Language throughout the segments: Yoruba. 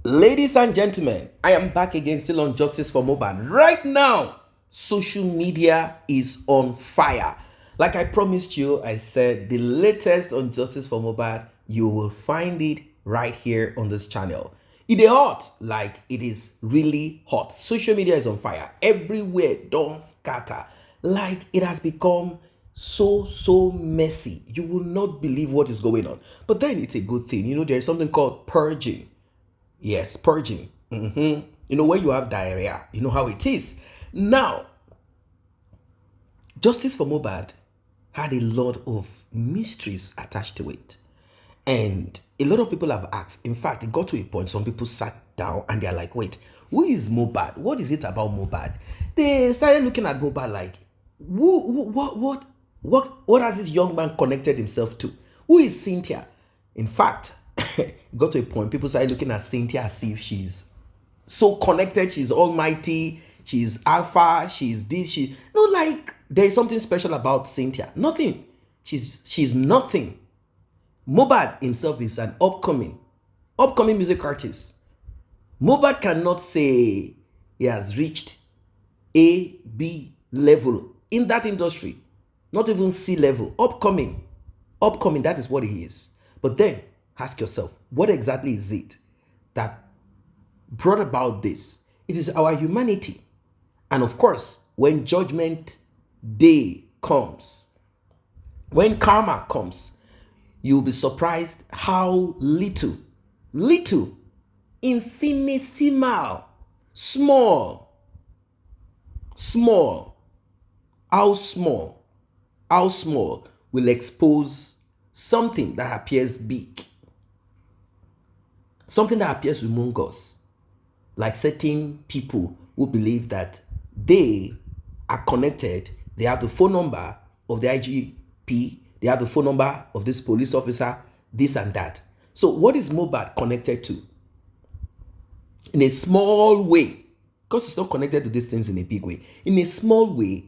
Ladies and gentlemen, I am back again, still on Justice for Mohbad. Right now, social media is on fire. Like I promised you, I said the latest on Justice for Mohbad, you will find it right here on this channel. It is hot, like it is really hot. Social media is on fire. Everywhere, don't scatter. Like it has become so messy. You will not believe what is going on. But then it's a good thing. You know, there's something called purging. Yes, purging. You know, when you have diarrhea, you know how it is. Now, Justice for Mohbad had a lot of mysteries attached to it. And a lot of people have asked. In fact, it got to a point, some people sat down and they're like, wait, who is Mohbad? What is it about Mohbad? They started looking at Mohbad like, what has this young man connected himself to? Who is Cynthia? In fact, it got to a point, people started looking at Cynthia as if she's so connected, she's almighty, she's alpha, she's this, no, like there's something special about Cynthia. Nothing. She's nothing. Mohbad himself is an upcoming music artist. Mohbad cannot say he has reached A, B level in that industry. Not even C level. Upcoming, that is what he is. But then, ask yourself, what exactly is it that brought about this? It is our humanity. And of course, when judgment day comes, when karma comes, you'll be surprised how little, infinitesimal, small, how small will expose something that appears big. Something that appears humongous, like certain people who believe that they are connected, they have the phone number of the IGP, they have the phone number of this police officer, this and that. So what is Mohbad connected to? In a small way, because it's not connected to these things in a big way, in a small way,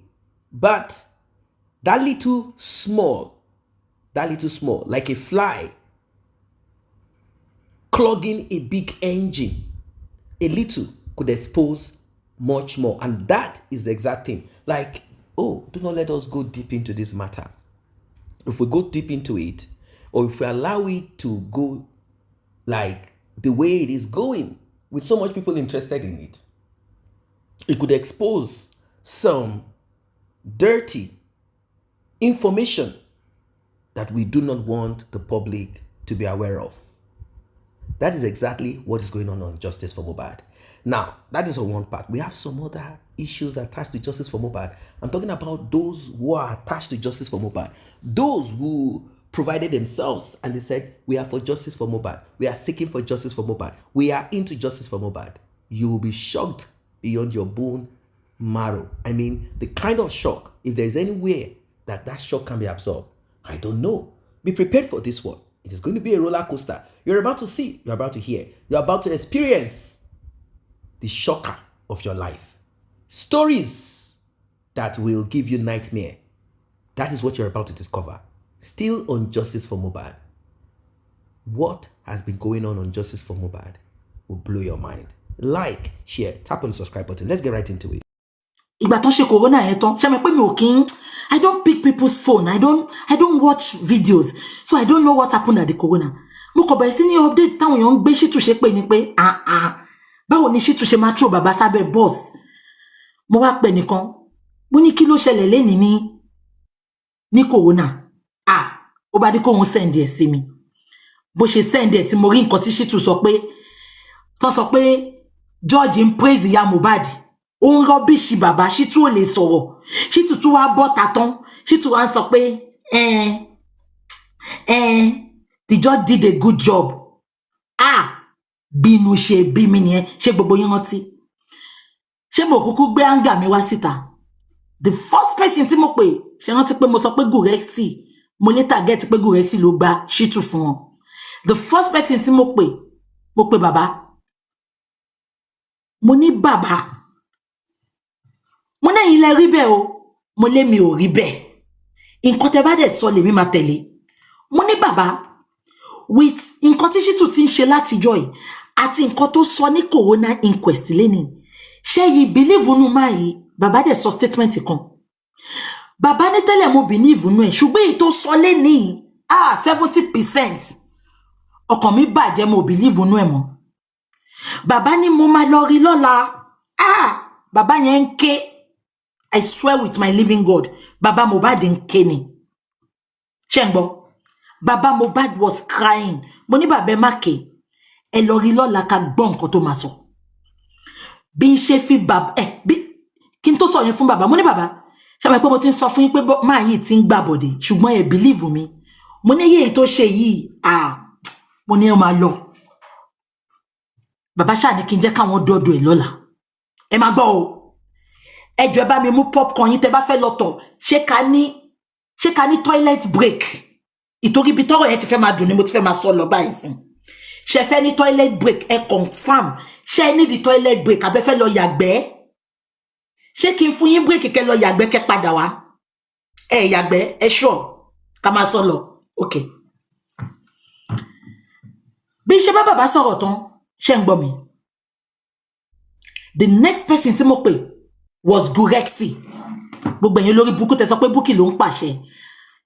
but that little small, like a fly clogging a big engine, a little could expose much more. And that is the exact thing. Like, oh, do not let us go deep into this matter. If we go deep into it, or if we allow it to go like the way it is going, with so much people interested in it, it could expose some dirty information that we do not want the public to be aware of. That is exactly what is going on Justice for Mohbad. Now, that is on one part. We have some other issues attached to Justice for Mohbad. I'm talking about those who are attached to Justice for Mohbad. Those who provided themselves and they said, we are for Justice for Mohbad. We are seeking for Justice for Mohbad. We are into Justice for Mohbad. You will be shocked beyond your bone marrow. I mean, the kind of shock, if there is anywhere that shock can be absorbed, I don't know. Be prepared for this one. It is going to be a roller coaster. You're about to see, you're about to hear, you're about to experience the shocker of your life. Stories that will give you nightmare. That is what you're about to discover. Still on Justice for Mohbad. What has been going on Justice for Mohbad will blow your mind. Like, share, tap on the subscribe button. Let's get right into it. Ìgbà tán ṣe corona yẹn tán, ṣé mo pé mi ò kí I don't pick people's phone. I don't watch videos. So I don't know what happened at the corona. Mo kàn bẹ̀rẹ̀ sí ní update táwọn èèyàn ń gbé Shittu ṣe pé ni pé báwo ni Shittu ṣe máa throw bàbá sábẹ́ boss. Mo wá pè nìkan. Mo ní kí ló ṣẹlẹ̀ lénìí ní corona. Ó bá dé kó wọ́n send ẹ̀ sí mi. Bó ṣe send ẹ̀ tí mo rí nǹkan tí Shittu sọ pé tán sọ pé George ń praise ìyá Mohbad. Ó ń rọ́bìṣì bàbá Shittu ò lè sọ̀rọ̀. Shittu tún wá bọ́ta tán. Shittu wá sọ pé the judge did a good job. Bínú ṣe bí mi nìyẹn. Ṣé gbogbo yín rántí? Ṣé mo kúkú gbé anger mi wá síta? The first person tí mo pè, ṣé rántí pé mo sọ pé Gurexy, mo later get pé Gurexy ló gba Shittu fún wọn. The first person tí mo pè bàbá. Mo ní bàbá. Mo ní ẹ̀yin lẹ rí bẹ́ẹ̀ o. Mo lé mi ò rí bẹ́ẹ̀. Nǹkan tẹ́ bá dẹ̀ sọ lèmi máa tẹ̀lé. Mo ní bàbá, with nǹkan tí Shittu ti ń ṣe látijọ́ yìí, àti nǹkan tó sọ ní corona inquest lẹ́ni ṣé yìí believe nu máa yìí bàbá dẹ̀ sọ statement kan bàbá ní tẹ́lẹ̀ mo believe nu ẹ̀ ṣùgbọ́n èyí tó sọ lẹ́ni 70% ọkàn mi bàjẹ́ mo believe nu ẹ̀ mọ́ bàbá ní mo máa lọ rí lọ́la bàbá yẹn ń ké I swear with my living God bàbá Mohbad ń ké ni ṣé ń gbọ́ bàbá Mohbad was crying mo ní bàbá má ké ẹ lọ rí lọ́la ká gbọ́ nǹkan tó máa sọ bí n ṣe fi bàbá bí kí n tó sọ yẹn fún bàbá mo ní bàbá ṣé mo pé mo ti ń sọ fún yín pé máa yìí ti ń gbàbọ̀dé ṣùgbọ́n ẹ believe mi mo ní yéé tó ṣe yìí mo ní ẹ máa lọ bàbá ṣáà ní kí n jẹ́ káwọn dọ́dọ̀ ẹ̀ lọ́la ẹ máa gbọ́ o ẹ jọ̀ọ́ ẹ bá mi mú popcorn yín tẹ́ bá fẹ́ lọ tọ̀ ṣé ká ní toilet break ìtorí ibi tọ́rọ̀ yẹn ti fẹ́ máa dùn ni mo ti fẹ́ máa sọ lọ báyìí fún ṣé fẹ́ ní toilet break ẹ confirm ṣé ẹ ní di toilet break abẹ́ fẹ́ lọ yàgbẹ́ ṣé kí n fún yín break kẹ́ lọ yàgbẹ́ kẹ́ padà wá ẹ yàgbẹ́ ẹ sure ká máa sọ lọ ok bí ṣe bá bàbá sọ̀rọ̀ tán ṣé ń gbọ́ mi the next person tí mo pè was Gurexy gbogbo ẹ̀yin lórí Bukky tẹ́ sọ pé Bukky ló ń pàṣẹ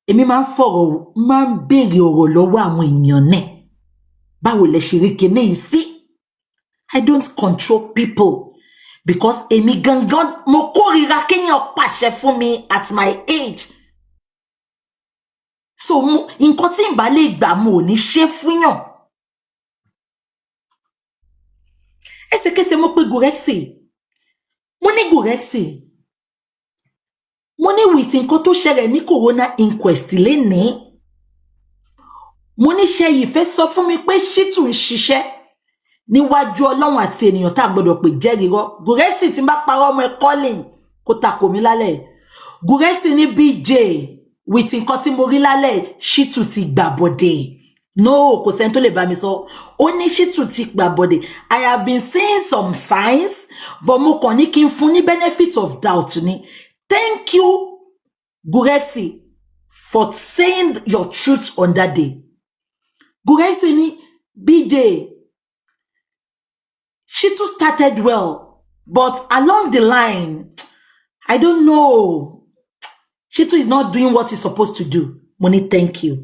èmi máa ń béèrè ọ̀rọ̀ lọ́wọ́ àwọn èèyàn náà báwo lẹ ṣe rí kíní yìí sí I don't control people because èmi gangan mo kórìíra kéèyàn pàṣẹ fún mi at my age so nǹkan tí n bá lè gbà mo ò ní ṣe fún yàn ẹsẹ̀kẹsẹ̀ mo pè Gurexy mo ní Gurexy mo ní with nǹkan tó ṣẹlẹ̀ ní corona inquest lénìí mo ní ṣe yìí fẹ́ sọ fún mi pé Shittu ń ṣiṣẹ́ níwájú Ọlọ́run àti ènìyàn tá a gbọ́dọ̀ pè jẹ́rìí rọ́ Gurexy tí n bá parọ́ ọmọ ẹ calling kó takò mí lálẹ́ Gurexy ní BJ with nǹkan tí mo rí lálẹ́ Shittu ti gbàbọ̀dé no kò sẹ́ni tó lè bá mi sọ ó ní Shittu ti gbàbọ̀dé I have been seeing some signs but mo kàn ní kí n fún ní benefit of doubt ni thank you Gurexy for saying your truth on that day Gurexy ní BJ Shittu started well but along the line I don't know Shittu is not doing what he's supposed to do mo ní thank you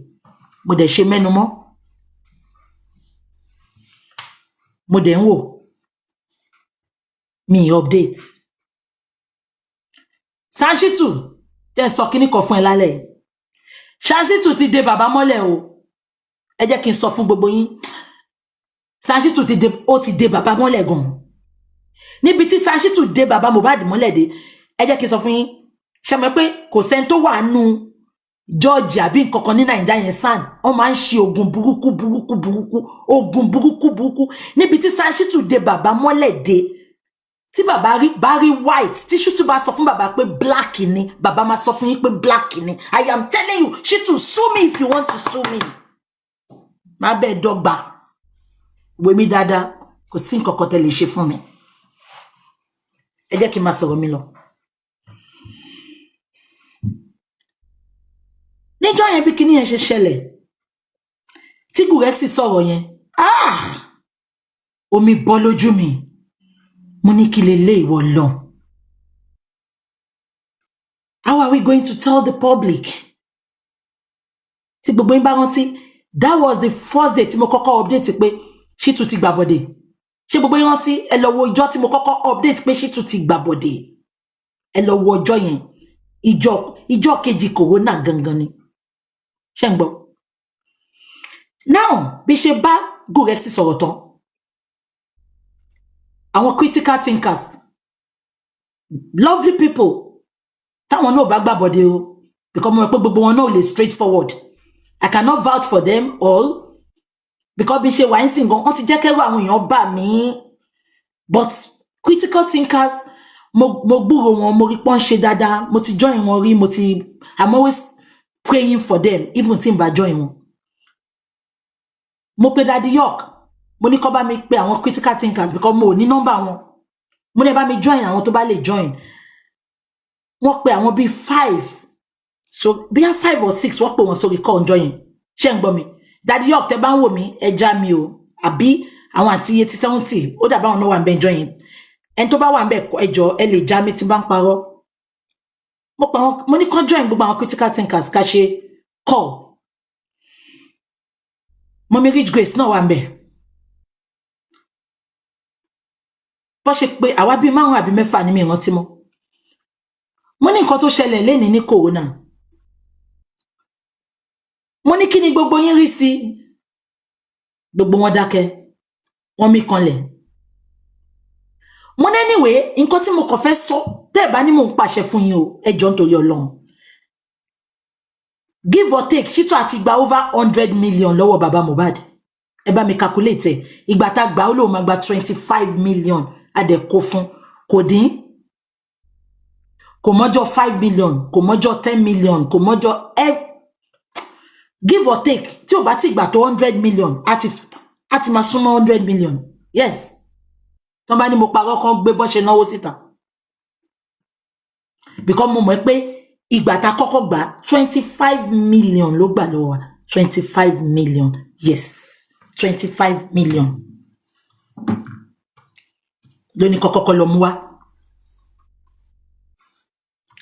mo dẹ̀ ṣe mẹ́nu mọ́ mo dẹ̀ ń wò mi update Shittu jẹ́ sọ kíní kan fún ẹ lálẹ́ Shittu ti dè bàbá mọ́lẹ̀ o ẹ jẹ́ kí n sọ fún gbogbo yín Shittu ti dè bàbá mọ́lẹ̀ gan níbi tí Shittu dè bàbá Mohbad mọ́lẹ̀ dé ẹ jẹ́ kí n sọ fún yín ṣé mọ̀ pé kò sẹ́ni tó wà nù George àbí nǹkankan ní Naija yẹn san wọ́n máa ń ṣe ogun burúkú níbi tí Shittu dè bàbá mọ́lẹ̀ dé tí bàbá rí white tí Shittu bá sọ fún bàbá pé black ni bàbá máa sọ fún yín pé black ni I am telling you Shittu sue me if you want to sue me má bẹ́ẹ̀ dọ́gba wé mi dáadáa kò sí nǹkankan tẹ́ lè ṣe fún mi ẹ jẹ́ kí n máa sọ̀rọ̀ mi lọ. níjọ́ yẹn bí kíní yẹn ṣe ṣẹlẹ̀ tí Gurexy sọ̀rọ̀ yẹn omi bọ́ lójú mi mo ní kí lélẹ̀ ìwọ lọ. How are we going to tell the public? Tí gbogbo yín bá rántí that was the first day tí mo kọ́kọ́ update pé Shittu ti gbàbọ̀dé ṣé gbogbo yín rántí ẹ lọ wo ọjọ́ tí mo kọ́kọ́ update pé Shittu ti gbàbọ̀dé ẹ lọ wo ọjọ́ yẹn ìjọ́ kejì corona gangan ni ṣé ń gbọ́. Now bí ṣe bá Gurexy sọ̀rọ̀ tán àwọn critical thinkers lovely people táwọn náà bá gbàbọ̀dé o because mo mọ̀ pé gbogbo wọn náà lè straightforward I cannot vouch for them all because bí ṣe wà ń sìn gan wọ́n ti jẹ́ kẹ́rù àwọn èèyàn bà mí but critical thinkers mo gbúrò wọn mo rí pọ́n ṣe dáadáa mo ti join wọn rí I'm always praying for them even tí n bá join wọn. Mo pe Daddy York mo ní kó bá mi pe àwọn critical thinkers because mo ní nọ́mbà wọn mo ní bá mi join àwọn tó bá lè join wọ́n pe àwọn bíi 5 so bí i 5 or 6 wọ́n pe wọn sórí call join ṣé ń gbọ́ mi Daddy York tẹ́ bá ń wò mí ẹ já mi o àbí àwọn àti 70 ó dàbá wọn wà ń bẹ ìjọ yẹn ẹni tó bá wà ń bẹ ẹjọ́ ẹ lè já mi tí bá ń parọ́ mo ní kán join gbogbo àwọn critical thinkers ká ṣe call Mommy Rich Grace náà wà ń bẹ bó ṣe pé àwa bíi 5 àbí 6 ni mi rántí mọ́ mo ní nǹkan tó ṣẹlẹ̀ lénìí ní corona mo ní kí ni gbogbo yín rí sí gbogbo wọn dákẹ́ wọ́n mí kanlẹ̀ mo ní anyway nǹkan tí mo kàn fẹ́ sọ tẹ́ bá ní mò ń pàṣẹ fún yín o ẹ jọ̀ọ́ nítorí Ọlọ́run give or take Shittu àti gba over 100 million lọ́wọ́ baba Mohbad ẹ bá mi calculate ìgbà tá gbà ó lóun máa gba 25 million adẹ kó fún kò dín kò mọ́jọ́ 5 million kò mọ́jọ́ 10 million kò mọ́jọ́ give or take tí ó bá ti gbà tó 100 million àti máa súnmọ́ 100 million yes tán bá ní mo parọ́ kan gbé bọ́n ṣe náwó síta because mo mọ̀ pé ìgbà tá kọ́kọ́ gbà 25 million ló gbà lọ́wọ́ wa 25 million yes 25 million ló ní kọ́kọ́ lọ mú wá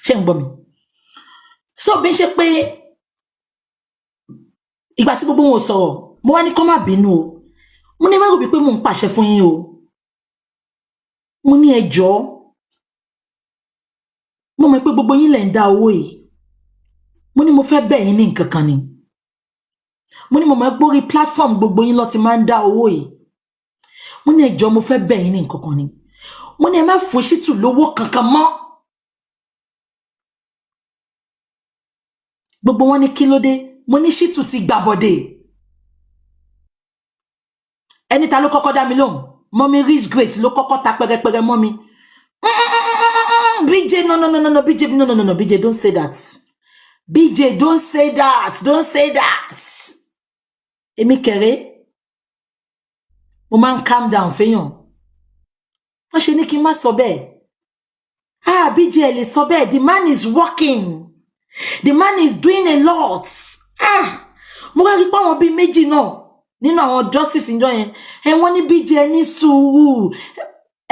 ṣé ń gbọ́ mi so bí ṣe pé ìgbà tí gbogbo wọn sọ̀rọ̀ mo wá ní kó má bínú o mo ní má rò bí pé mo ń pàṣẹ fún yín o mo ní ẹ jọ̀ọ́ mo mọ̀ pé gbogbo yín lẹ̀ ń dá owó yìí mo ní mo fẹ́ bẹ̀ yín ní nǹkan kan ni mo ní mo mọ̀ pé orí platform gbogbo yín ló ti máa ń dá owó yìí mo ní ẹ jọ̀ọ́ mo fẹ́ bẹ̀ yín ní nǹkan kan ni mo ní ẹ má fún Shittu lówó kankan mọ́ gbogbo wọn ní kí ló dé mo ní Shittu ti gbàbọ̀dé ẹni ta ló kọ́kọ́ dá mi lóhùn Mommy Rich Grace ló kọ́kọ́ ta pẹrẹpẹrẹ mọ́ mi BJ no BJ no BJ don't say that BJ don't say that èmi kéré mo máa ń calm down fẹ́yàn wọ́n ṣe ní kí n má sọ bẹ́ẹ̀ BJ lè sọ bẹ́ẹ̀ the man is working the man is doing a lot mo wá rí pé àwọn bíi méjì náà nínú àwọn justice ńjọ́ yẹn wọ́n ní BJ ní sùúrù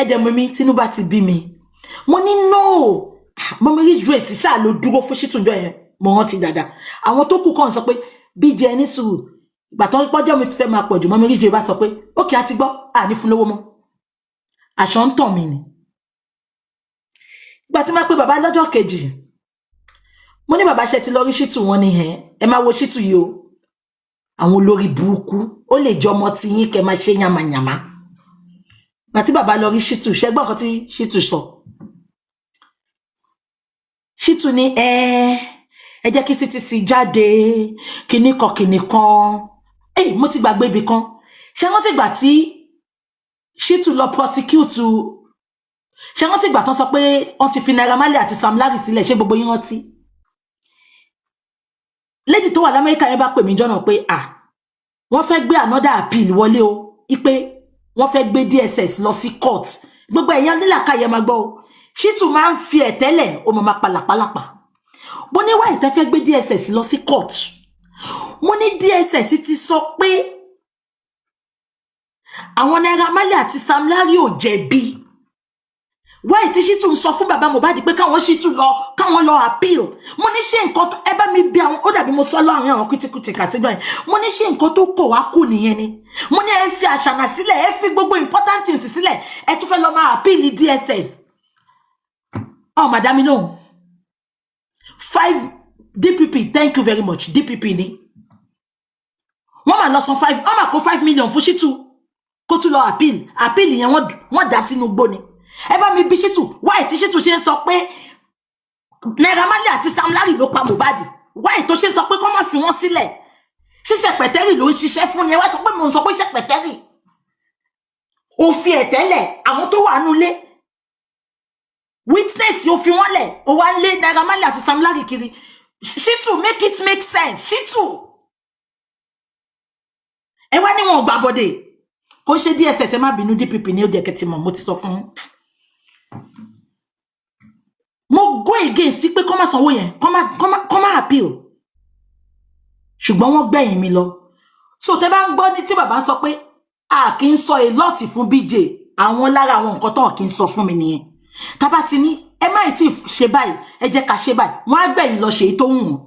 ẹ̀dẹ̀mọ̀ mi Tinubu ti bí mi mo ní no Mommy Rich Grace ṣáà ló dúró fún Shittu ńjọ́ yẹn mo rántí dáadáa àwọn tó kù kàn sọ pé BJ ní sùúrù ìgbà tó ń pọ́jọ́ mi ti fẹ́ máa pọ̀ jù Mommy Rich Grace bá sọ pé ókè á ti gbọ́ ní fún lówó mọ́ àṣọ ń tàn mí ni ìgbà tí máa pé bàbá lọ́jọ́ kejì mo ní bàbá ṣe ti lọ rí Shittu wọn ni ẹ máa wo Shittu yìí o àwọn olórí burúkú ó lè jọ ọmọ tí yín kẹ́ máa ṣe yàmàyàmá ìgbà tí bàbá lọ rí Shittu ṣẹgbọ́n kan tí Shittu sọ Shittu ní ẹ jẹ́ kí CTC jáde kíní kan mo ti gbàgbé ibì kan ṣé wọ́n ti gbà tí Shittu lọ prosecute ṣé wọ́n ti gbà tán sọ pé wọ́n ti fi Naira Marley àti Sam Larry sílẹ̀ ṣé gbogbo yín rántí lady tó wà l'Amẹ́ríkà yẹn bá pè mí jọ́nà pé wọ́n fẹ́ gbé another appeal wọlé o ipe wọ́n fẹ́ gbé DSS lọ sí court gbogbo èèyàn nílàkàyè máa gbọ́ o Shittu máa ń fi ẹ̀tẹ́lẹ̀ o máa palàpalàpà mo ní wáyé tẹ́ fẹ́ gbé DSS lọ sí court mo ní DSS ti sọ pé àwọn Naira Marley àti Sam Larry ò jẹ̀bi wáyé tí Shittu ń sọ fún bàbá Mohbad pé káwọn lọ appeal mo ní ṣé nǹkan ẹ bá mi bí àwọn ó dàbí mo sọ láàrin àwọn kìtìkìtì kàṣíjọ yẹn mo ní ṣé nǹkan tó kọ̀ wá kù nìyẹn ni mo ní ẹ fi àṣànà sílẹ̀ ẹ fi gbogbo important things sílẹ̀ ẹ tún fẹ́ lọ máa appeal DSS madam lóhùn 5 DPP thank you very much DPP ni wọ́n máa lọ san 5 wọ́n máa kó 5 million fún Shittu kó tún lọ appeal yẹn wọ́n dá sínú gbó ni ẹ bá mi bí Shittu why tí Shittu ṣe ń sọ pé Naira Marley àti Sam Larry ló pa Mohbad why tó ṣe ń sọ pé kó má fi wọ́n sílẹ̀ ṣíṣe pẹ̀tẹ́rì ló ń ṣiṣẹ́ fún ni ẹ wá sọ pé mo ń sọ pé ṣe pẹ̀tẹ́rì ó fi ẹ̀tẹ́lẹ̀ àwọn tó wà nulẹ̀ witness ó fi wọ́n lẹ̀ ó wá lé Naira Marley àti Sam Larry kiri Shittu make it make sense Shittu ẹ wá ní wọn gbà bọ́dé kó ṣe DSS ẹ má bínú DPP ní ó jẹ́ kẹ́tì mọ̀ mo ti sọ fún mo go against pé kó má sanwó yẹn kó má appeal ṣùgbọ́n wọ́n gbẹ̀yìn mi lọ so tẹ́ bá ń gbọ́ ní tí bàbá sọ pé a kì í sọ a lot fún BJ àwọn lára àwọn nǹkan tó kì í sọ fún mi nìyẹn tá bá ti ní ẹ má tí ṣe báyìí ẹ jẹ́ ká ṣe báyìí wọ́n á gbẹ̀yìn lọ ṣe tó wù wọ́n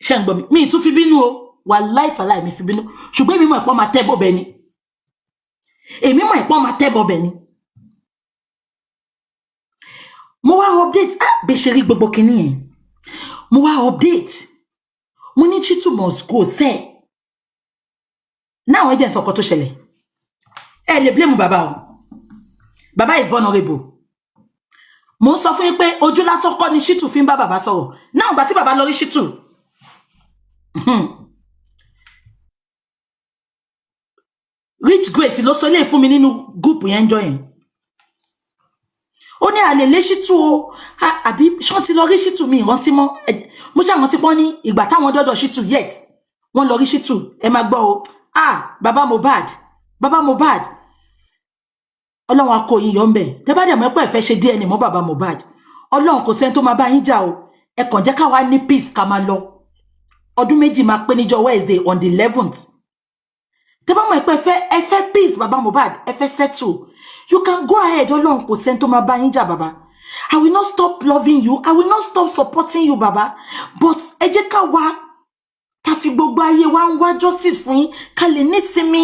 ṣé ń gbọ́ mi tún fi bínú o wàláhì tàláhì mi fi bínú ṣùgbọ́n èmi mọ̀ ìpọ́n máa tẹ́ bọ́bẹ̀ ni èmi mọ̀ ìpọ́n máa tẹ́ bọ́bẹ̀ ni mo wá update bí ṣe rí gbogbo kinní yẹn mo wá update mo ní Chitu must go sẹ́ náà wọ́n jẹ́ nsọ̀kọ́ tó ṣẹlẹ̀ ẹ lè blame bàbá o bàbá is vulnerable mo ń sọ fún yín pé ojú lásán kọ́ ni Chitu fi ń bá bàbá sọ̀rọ̀ náà gbà tí bàbá lọ rí Chitu Rich Grace ló sọ ilé fún mi nínú group yẹn jọ yẹn ó ní àlè lé Chitu o àbí ṣán ti lọ rí Chitu mi ìrántí mọ́ mo ṣàrántí pọ́n ní ìgbà táwọn dọ́dọ̀ Chitu yes wọ́n lọ rí Chitu ẹ máa gbọ́ o bàbá Mohbad ọlọ́run akọ yìí yọ ń bẹ̀ tẹ́ bá dẹ̀ mọ́ pẹ́ fẹ́ ṣe DNA mọ́ bàbá Mohbad ọlọ́run kò sẹ́ni tó máa bá yín jà o ẹ kàn jẹ́ káwa ní peace ká máa lọ ọdún méjì máa pé níjọ́ Wednesday on the 11th tẹ́ bá mọ̀ pé ẹ fẹ́ peace bàbá Mohbad ẹ fẹ́ settle you can go ahead ọlọ́run kò sẹ́ni tó máa bá yín jà bàbá I will not stop loving you I will not stop supporting you bàbá but ẹ jẹ́ ká wá ká fi gbogbo ayé wa ń wá justice fún yín ká lè nísinmi.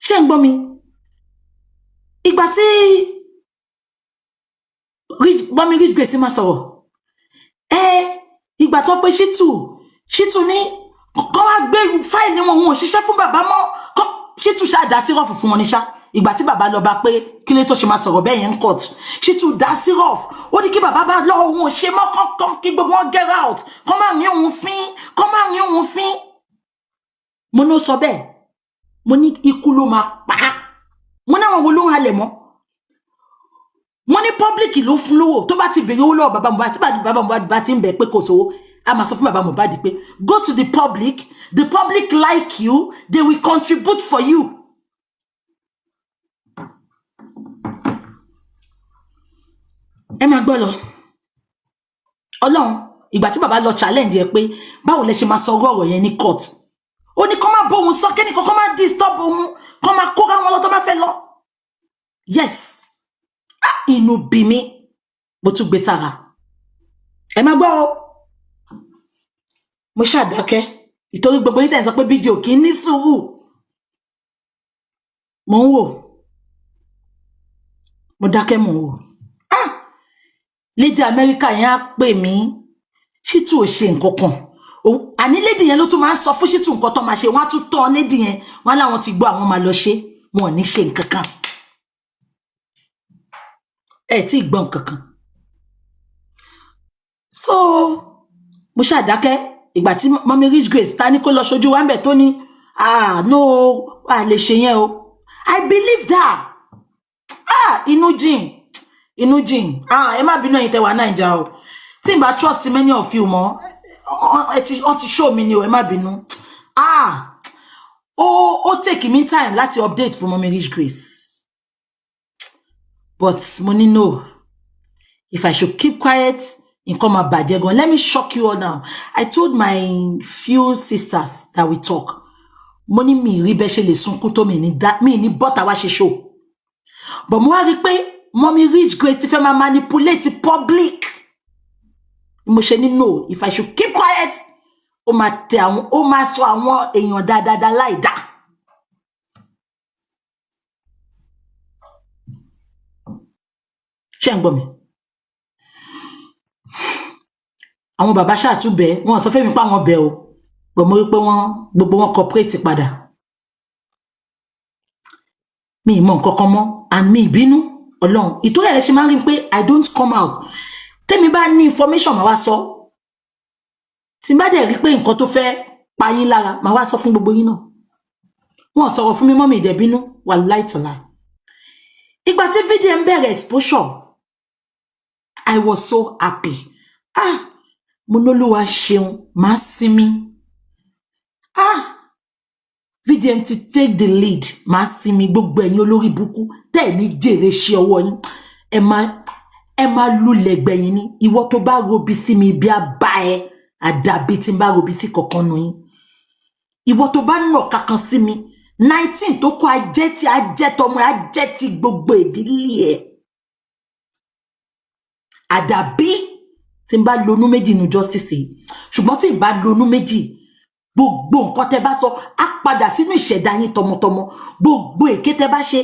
ṣé ń gbọ́ mi ìgbà tí gbọ́mi Rich Grace máa sọ̀rọ̀ ìgbà tó pé Chitu ní kọ́ wá gbé fáìlì wọn ò ṣiṣẹ́ fún bàbá mọ́ Chitu ṣáà dá sírọ̀fù fún wọn ní ṣá ìgbà tí bàbá lọ bá pé kí ló tó ṣe máa sọ̀rọ̀ bẹ́ẹ̀ yẹn ń court Chitu dá sírọ̀fù ó ní kí bàbá bá lọ òun ò ṣe mọ́ kọ́kọ́ kí gbogbo wọn get out kọ́ máa ní òun fín mo ní ó sọ bẹ́ẹ̀ mo ní ikú ló máa pa á mo ní àwọn wo ló ń halẹ̀ mọ́ mo ní public ló fún lówó tó bá ti bèrè owó lọ́wọ́ bàbá Mohbad tí bàbá Mohbad bá ti ń bẹ̀ pé kò sówó a máa sọ fún bàbá Mohbad pé go to the public like you they will contribute for you. ẹ máa gbọ́ lọ ọlọ́run ìgbà tí bàbá lọ challenge ẹ pé báwo lẹ ṣe máa sọ ọ̀rọ̀ yẹn ní court ó ní kó má bọ́ òun sọ kẹ́ni kó má disturb òun kó má kóra wọn lọ tó bá fẹ́ lọ yes inú bí mi mo tún gbé sára ẹ má gbọ́ o mo ṣàdákẹ́ ìtorí gbogbo yín tẹ̀ sọ pé fídíò kì í ní sùúrù mo ń wò mo dákẹ́ mo ń wò Lady America yẹn á pè mí Chitu ò ṣe nǹkan kan àní lady yẹn ló tún máa ń sọ fún Chitu nǹkan tó máa ṣe wọ́n á tún tọ́ lady yẹn wọ́n láwọn ti gbọ́ àwọn máa lọ ṣe wọn ò ní ṣe nǹkan kan ẹ tí gbọ́ nǹkan kan so mo ṣàdákẹ́ ìgbà tí mọ́mí Rich Grace ta ní kó lọ ṣojú wa ń bẹ̀ tó ní no a lè ṣe yẹn o I believe that inú jìn ẹ má bínú ẹ̀yin tẹ́ wà Naija o tí n bá trust many of you mọ́ wọ́n ti show mi ni o ẹ má bínú ó take me time láti update fún mọ́mí Rich Grace but mo ní no if I should keep quiet nǹkan máa bàjẹ́ gan. Let me shock you all now. I told my few sisters that we talk mo ní mi rí bẹ́ẹ̀ ṣe lè sunkún tó mi ní bọ́tà wá ṣe show but mo wá rí pé Mommy Rich Grace ti fẹ́ máa manipulate public mo ṣe ní no if I should keep quiet ó máa sọ àwọn èèyàn dáadáa láìdá ṣé ń gbọ́ mi àwọn bàbá ṣàtúbẹ̀ wọ́n sọ fẹ́mi pa wọn bẹ̀ o but mo rí pé gbogbo wọn cooperate padà mi mọ̀ nǹkan kan mọ́ and mi ìbínú Ọlọ́run ìtòrí ẹ̀ ṣe máa ń rí pé I don't come out tẹ́mi bá ní information máa wá sọ tí bá dẹ̀ rí pé nǹkan tó fẹ́ pa yín lára máa wá sọ fún gbogbo yín náà wọ́n sọ̀rọ̀ fún mi mọ́ mi ìdẹ̀bínú wallahi taala ìgbà tí fídíò ń bẹ̀rẹ̀ exposure I was so happy mo ní Olúwa ṣeun máa sinmi VDM ti take the lead máa sinmi gbogbo ẹ̀yin olórí burúkú tẹ́ ẹ̀ ní jèrè ṣe ọwọ́ yín ẹ máa lulẹ̀ gbẹ̀yìn ni ìwọ tó bá robi sí mi bí a bá ẹ àdàbí tí n bá robi sí kankan nù yín ìwọ tó bá nà kankan sí mi 19 tó kó ajẹ́ tọmọ ajẹ́ ti gbogbo ìdílé ẹ̀ àdàbí tí n bá lonú méjì nu justice ṣùgbọ́n tí n bá lonú méjì gbogbo nǹkan tẹ́ bá sọ á padà sínú ìṣẹ̀dá yín tọmọtọmọ gbogbo èké tẹ́ bá ṣe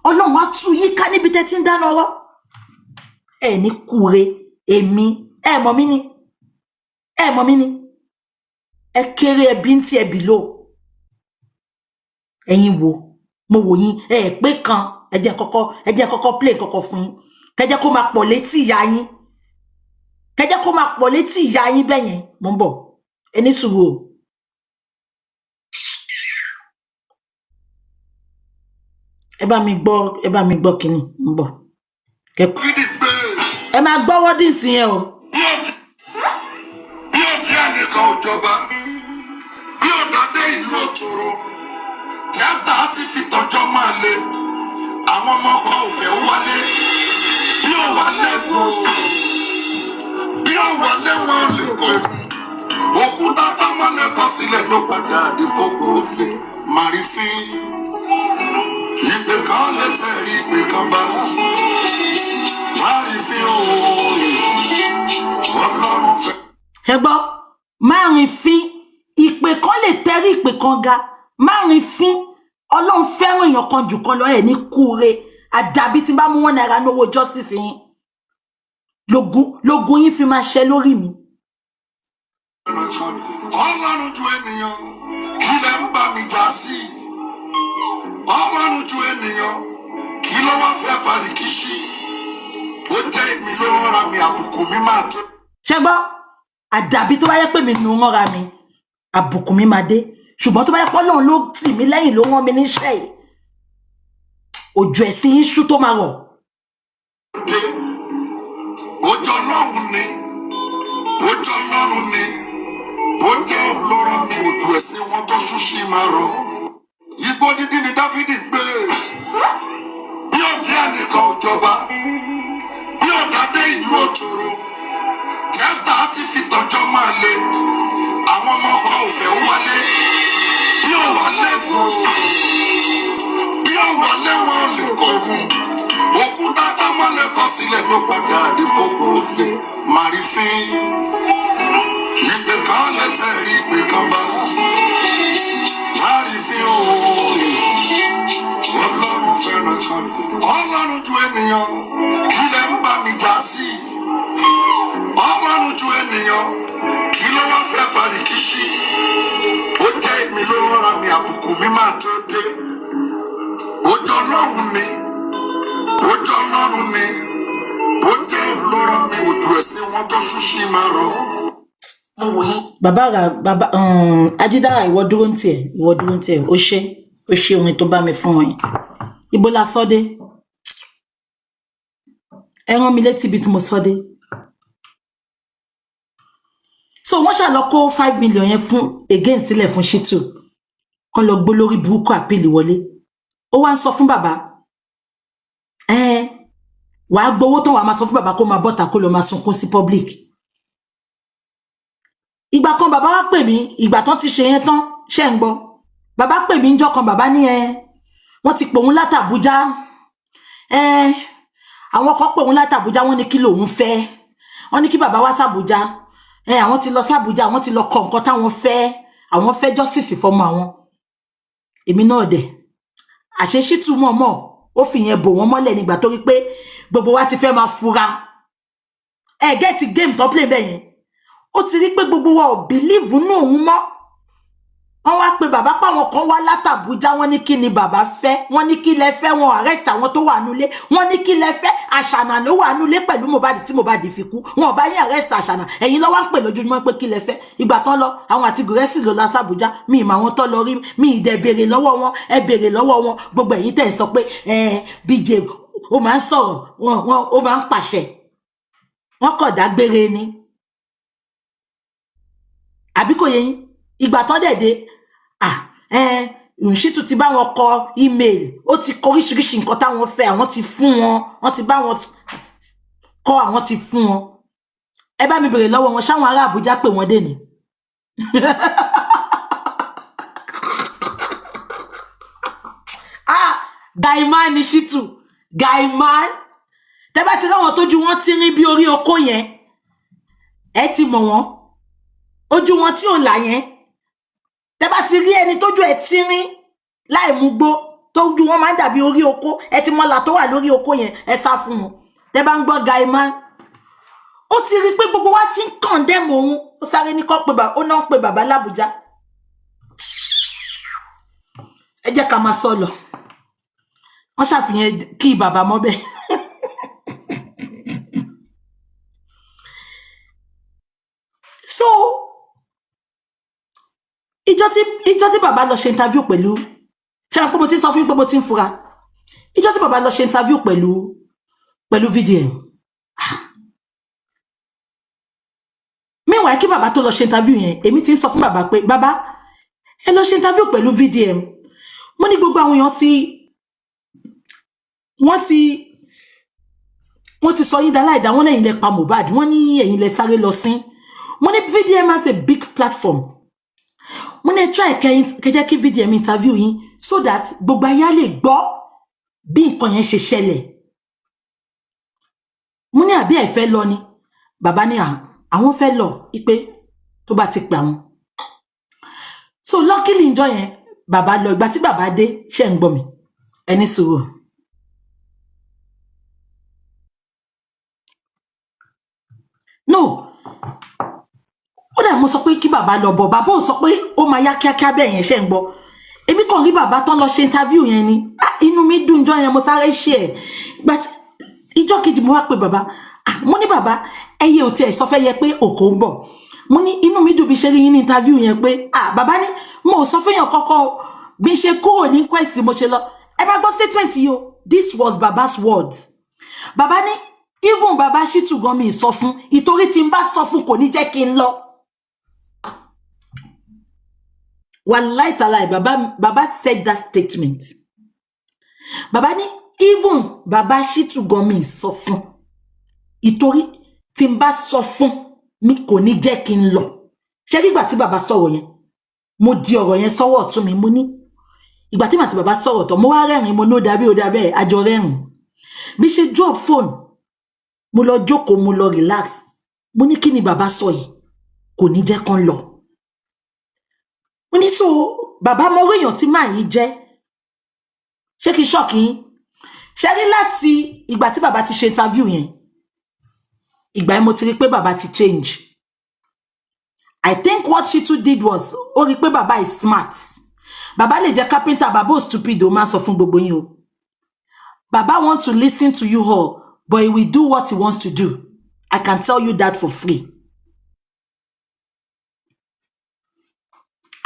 Ọlọ́run á tú yín ká níbi tẹ́ ti ń dáná ọ̀rọ̀ ẹ ní kúre èmi ẹ mọ̀ mí ni ẹ kéré ẹbí ń tí ẹbí lò ẹ̀yin wo mo wò yín ẹ pé kan ẹ jẹ́ kọ́kọ́ play kọ́kọ́ fún yín kẹjẹ́ kó máa pọ̀ létí ìyá yín bẹ́yẹn mo ń bọ̀ ẹ ní sùúrù o. ẹ bá mi gbọ́ kínní mo ń bọ̀ ẹ máa gbọ́ wọ́dí sí yẹn o. bí òbí ẹnìkan ò jọba bí ọ̀dàdé ìlú òtòrò jẹ́fta ti fi tọ́jọ́ máa lé àwọn ọmọ ọkọ̀ òfẹ́ wálé bí ó wálé bí ó wálé wọn lè kọ́ òkúta táwọn lẹ́kọ̀ọ́ sílẹ̀ ló padà àdìpọ̀ gbòòlè màrífín ìpè kan lè tẹ̀rí ìpè kan bá màrífín òòrè Ọlọ́run fẹ́. ẹ gbọ́ márùn fín ìpè kan lè tẹ́rí ìpè kan ga márùn fín Ọlọ́run fẹ́ràn èèyàn kan jù kan lọ ẹ̀ ní kúre àdàbí tí bá mú wọn náírà lówó justice yín lógún yín fi máa ṣẹ lórí mi. Ọlọ́run ju ènìyàn kí lẹ ń bá mi jà sí Ọlọ́run ju ènìyàn kí ló wá fẹ́ fàríkìṣí ó jẹ́ èmi ló rọra mi àbùkù mi máa tó. ṣé gbọ́ àdàbí tó bá yẹ pé mi nù rán ra mi àbùkù mi máa dé ṣùgbọ́n tó bá yẹ pé Ọlọ́run ló tì mí lẹ́yìn ló rán mi níṣẹ́ yìí òjò ẹ̀sìn yín ṣú tó máa rọ̀. ojú Ọlọ́run ni ojú Ọlọ́run ni ó jẹ́ olóró mi òjò ẹ̀sìn wọn tó ṣú sí máa rọ̀. Igbó dídí ni Dáfídì gbé bí òbí ẹnìkan ò jọba bí ọ̀dàdé ìlú òtòrò jẹ́fta ti fi tọ́jọ́ máa lé àwọn ọmọ ọkọ̀ òfẹ́ wálé bí ó wálé wọn lè kọ̀ọ̀gùn òkúta táwọn lẹ́kọ̀ọ́ sílẹ̀ ló padà àdìpọ̀ gbòòlè màrífín ìpè kan lè tẹ̀rí ìpè kan bá màrífín òòrè Ọlọ́run fẹ́ràn kan Ọlọ́run ju ènìyàn kí lẹ ń bá mi jà sí Ọlọ́run ju ènìyàn kí ló wá fẹ́ fàríkìṣí ó jẹ́ èmi ló rọra mi àbùkù mi máa tó dé ojú Ọlọ́run ni ojú Ọlọ́run ni ó jẹ́ olóró mi òjò ẹ̀sìn wọn tó ṣú sí máa rọ̀. bàbá Ajídára ìwọ dúró ń tiẹ̀ ó ṣe orin tó bá mi fún wọn ibo la sọ dé ẹ rán mi létí ibi tí mo sọ dé so wọ́n ṣàlọ kó 5 million yẹn fún again sílẹ̀ fún Shittu kan lọ gbó lórí burúkú àpìlì wọlé ó wá ń sọ fún bàbá wàá gbowó tán wàá máa sọ fún bàbá kó máa bọ́ta kó lọ máa sunkún sí public ìgbà kan bàbá wá pè mí ìgbà tán ti ṣe yẹn tán ṣe ń gbọ́ bàbá pè mí ńjọ́ kan bàbá ní wọ́n ti pòun látàbújá àwọn kan pòun látàbújá wọ́n ní kí lòun fẹ́ wọ́n ní kí bàbá wá sàbújá àwọn ti lọ sàbújá àwọn ti lọ kọ nǹkan táwọn fẹ́ àwọn fẹ́ justice fọmọ àwọn èmi náà dẹ̀ àṣẹ Shittu mọ̀ọ́mọ̀ ó fi yẹn bò wọ́n mọ́lẹ̀ nígbà tó rí pé gbogbo wa ti fẹ́ máa fura gẹ́ẹ̀tì game tó play bẹ́ẹ̀ yẹn ó ti rí pé gbogbo wa ò bìlíìfù nù òun mọ́ wọ́n wá pé bàbá páwọn kan wá látàbújá wọ́n ní kí ni bàbá fẹ́ wọ́n ní kí lẹ fẹ́ wọn arrest àwọn tó wà nulẹ̀ wọ́n ní kí lẹ fẹ́ Àṣànà ló wà nulẹ̀ pẹ̀lú Mohbad tí Mohbad fi kú wọn ò bá yín arrest Àṣànà ẹ̀yin ló wá ń pè lójoojúmọ́ pé kí lẹ fẹ́ ìgbà tán lọ àwọn àti Gurexy ló lọ sàbújá mi ìmọ̀ àwọn tó lọ rí mi ìdẹ̀ béèrè lọ́wọ́ wọn ẹ béèrè lọ́wọ́ wọn gbogbo ẹ̀yin tẹ̀ ń sọ pé BJ ó máa ń sọ̀rọ̀ ó máa ń pàṣẹ wọ́n kọ̀ dágbére ni àbí kò yé yín ìgbà tán dẹ̀dẹ̀ Shittu ti bá wọn kọ email ó ti kọ oríṣiríṣi nǹkan táwọn fẹ́ àwọn ti fún wọn wọ́n ti bá wọn kọ́ àwọn ti fún wọn ẹ bá mi bèrè lọ́wọ́ wọn ṣáwọn ará Àbújá pè wọ́n dé ni Gaiman ni Shitu Gaiman tẹ́ bá ti ráwọn tójú wọn ti rí bí orí oko yẹn ẹ ti mọ̀ wọ́n ojú wọn tí ò là yẹn tẹ́ bá ti rí ẹni tójú ẹ ti rí láì mú gbó tójú wọn máa ń dàbí orí oko ẹ ti mọ̀ là tó wà lórí oko yẹn ẹ sá fún wọn tẹ́ bá ń gbọ́ Gaiman ó ti rí pé gbogbo wa ti ń condemn òun ó sáré ní kọ́ pé ó náà pé bàbá l'Àbújá ẹ jẹ́ ká máa sọ lọ wọ́n ṣàfihàn kí bàbá mọ́ bẹ́ẹ̀ so ìjọ tí bàbá lọ ṣe interview pẹ̀lú ṣe pé mo ti sọ fún pé mo ti ń fura ìjọ tí bàbá lọ ṣe interview pẹ̀lú VDM meanwhile kí bàbá tó lọ ṣe interview yẹn èmi ti ń sọ fún bàbá pé bàbá ẹ lọ ṣe interview pẹ̀lú VDM mo ní gbogbo àwọn èèyàn tí wọ́n ti sọ yín dá láìdá wọ́n lẹ́yìn lẹ pa Mohbad wọ́n ní ẹ̀yin lẹ sáré lọ sín mo ní VDM has a big platform mo ní try kẹjẹ́ kí VDM interview yín so that gbogbo ayé lè gbọ́ bí nǹkan yẹn ṣe ṣẹlẹ̀ mo ní àbí ẹ fẹ́ lọ ni bàbá ní àwọn fẹ́ lọ ipe tó bá ti pè àwọn so luckily ńjọ́ yẹn bàbá lọ ìgbà tí bàbá dé ṣe ń gbọ́ mi ẹni sùúrù no ó dẹ̀ mo sọ pé kí bàbá lọ bọ̀ bàbá ò sọ pé ó máa yá kíákíá bẹ́ẹ̀ yẹn ṣe ń gbọ́ èmi kàn rí bàbá tán lọ ṣe interview yẹn ni inú mi dùn ńjọ́ yẹn mo sáré ṣe ẹ̀ but ìjọ́ kejì mo wá pé bàbá mo ní bàbá ẹyẹ ò tiẹ̀ sọ fẹ́ yẹ pé òkò ń bọ̀ mo ní inú mi dùn bí ṣe rí yín ní interview yẹn pé bàbá ní mo ò sọ fẹ́yàn kọ́kọ́ bí ṣe kúrò ní quest mo ṣe lọ ẹ bá gbọ́ statement yìí o this was baba's words bàbá ní even bàbá Shitu gan mi sọ fún ìtorí tí n bá sọ fún kò ní jẹ́ kí n lọ wallahi ta'ala bàbá said that statement bàbá ní even bàbá Shitu gan mi sọ fún ìtorí tí n bá sọ fún mi kò ní jẹ́ kí n lọ ṣé nígbà tí bàbá sọ̀rọ̀ yẹn mo di ọ̀rọ̀ yẹn sọ́wọ́ ọ̀tún mi mo ní ìgbà tí màtí bàbá sọ̀rọ̀ tán mo wá rẹ́rìn mo ní ó dàbí àjọ rẹ́rìn bí ṣe drop phone mo lọ jókòó mo lọ relax mo ní kí ni bàbá sọ yìí kò ní jẹ́ kán lọ mo ní so bàbá mọ orí èèyàn tí màá yìí jẹ́ ṣé kí ṣọ́ọ̀kì yín ṣe rí láti ìgbà tí bàbá ti ṣe interview yẹn ìgbà yẹn mo ti rí pé bàbá ti change I think what Shitu did was ó rí pé bàbá is smart bàbá lè jẹ́ carpenter bàbá ò stupid ó máa sọ fún gbogbo yín o bàbá want to listen to you all but he will do what he wants to do I can tell you that for free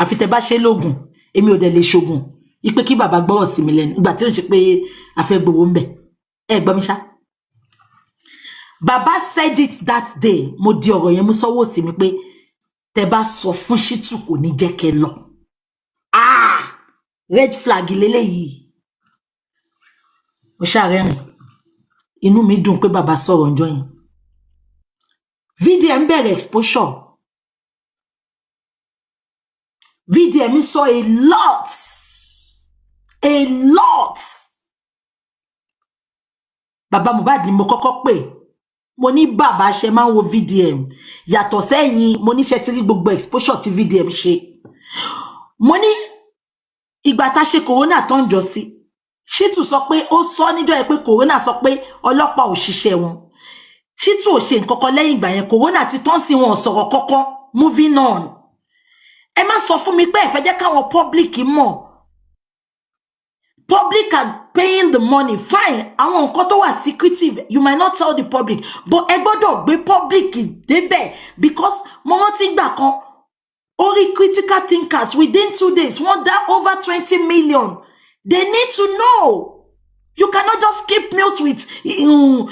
àfi tẹ́ bá ṣe lóògùn èmi ò dẹ̀ lè ṣògùn ipe kí bàbá gbọ́rọ̀ sí mi lẹ́nu ìgbà tí ó ń ṣe pé a fẹ́ gbowó ń bẹ̀ ẹ gbọ́ mi ṣá bàbá said it that day mo di ọ̀rọ̀ yẹn mú sọ́wọ́ sí mi pé tẹ́ bá sọ fún Shitu kò ní jẹ́ kẹ́ lọ red flag lélẹ́yìí mo ṣàrẹ́rìn inú mi dùn pé bàbá sọ̀rọ̀ ńjọ́ yẹn VDM bẹ̀rẹ̀ exposure VDM sọ a lot bàbá Mohbad ni mo kọ́kọ́ pè mo ní bàbá ṣe máa ń wo VDM yàtọ̀ sẹ́yìn mo ní ṣe ti rí gbogbo exposure tí VDM ṣe mo ní ìgbà tá ṣe corona tó ń jọ sí Shitu sọ pé ó sọ níjọ́ yẹn pé corona sọ pé ọlọ́pàá ò ṣiṣẹ́ wọn Shitu ò ṣe nǹkan kan lẹ́yìn ìgbà yẹn corona ti tán sí wọn sọ̀rọ̀ kọ́kọ́ moving on ẹ má sọ fún mi pé ẹ fẹ́ jẹ́ káwọn public mọ̀ public are paying the money fine àwọn nǹkan tó wà secretive you might not tell the public but ẹ gbọ́dọ̀ gbé public débẹ̀ because mo rántí gbà kan orí critical thinkers within 2 days wọ́n dá over 20 million they need to know you cannot just keep mute with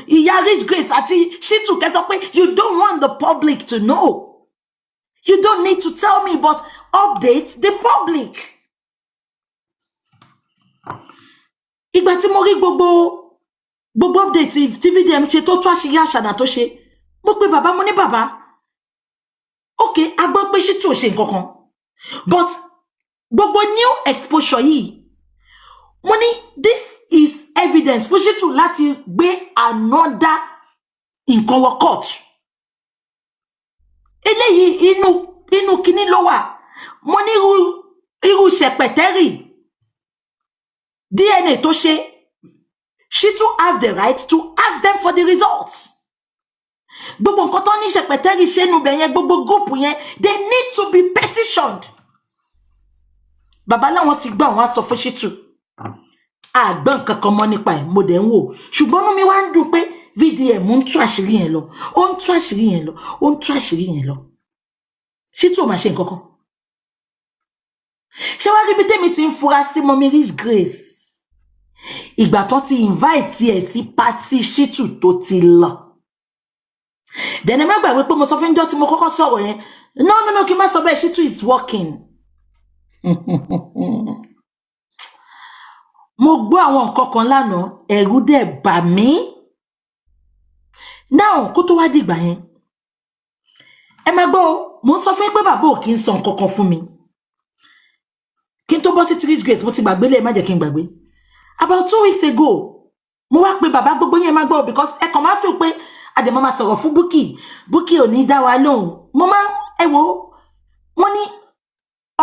Iya Rich Grace àti Shitu kẹ́ sọ pé you don't want the public to know you don't need to tell me but update the public. Ìgbà tí mo rí gbogbo gbogbo update tí VDM ṣe tó tú àṣírí àṣànà tó ṣe mo pe bàbá mo ní bàbá okay a gbọ́ pé Shittu ò ṣe nǹkan kan but gbogbo new exposure yìí mo ní this is evidence fún Shittu láti gbé another nǹkan wọ court eléyìí inú kíní ló wà mo ní irú ṣẹpẹtẹrì DNA tó ṣe Shittu have the right to ask them for the results. Gbogbo nǹkan tó ní ṣẹpẹtẹrì ṣe nu bẹ̀ yẹn gbogbo group yẹn they need to be petitioned. Bàbá láwọn ti gbà wọ́n sọ fún Shittu. Àgbọn kankan mọ́ nípa ẹ̀ mo dẹ̀ ń wò. Ṣùgbọ́n inú mi wá ń dùn pé VDM ń tú àṣírí yẹn lọ. Ó ń tú àṣírí yẹn lọ. Ó ń tú àṣírí yẹn lọ. Shittu ò máa ṣe nǹkan kan. Ṣé wá rí bí tèmi ti ń fura sí Mummy Rich Grace? Ìgbà tó ti invite ẹ̀ sí party Shittu tó ti lọ. Dẹ̀nẹ̀ má gbàgbé pé mo sọ fún ìjọ tí mo kọ́kọ́ sọ̀rọ̀ yẹn. No, kí n má sọ bẹ́ẹ̀ Shittu is working. Mo gbọ́ àwọn nǹkan kan lánàá, ẹ̀rù dẹ̀ bà mí. Now, kó tó wá dìgbà yẹn. Ẹ má gbọ́, mo ń sọ fún pé bàbá ò kí ń sọ nǹkan kan fún mi. Kí n tó bọ́ sí Rich Grace, mo ti gbàgbé lé, má jẹ́ kí n gbàgbé. About 2 weeks ago, mo wá pé bàbá gbogbo yẹn má gbọ́ because ẹ kàn máa feel pé àdèmọ́ máa sọ̀rọ̀ fún Bukky ò ní dá wa lóhùn. Mo máa ẹ wò wọ́n ní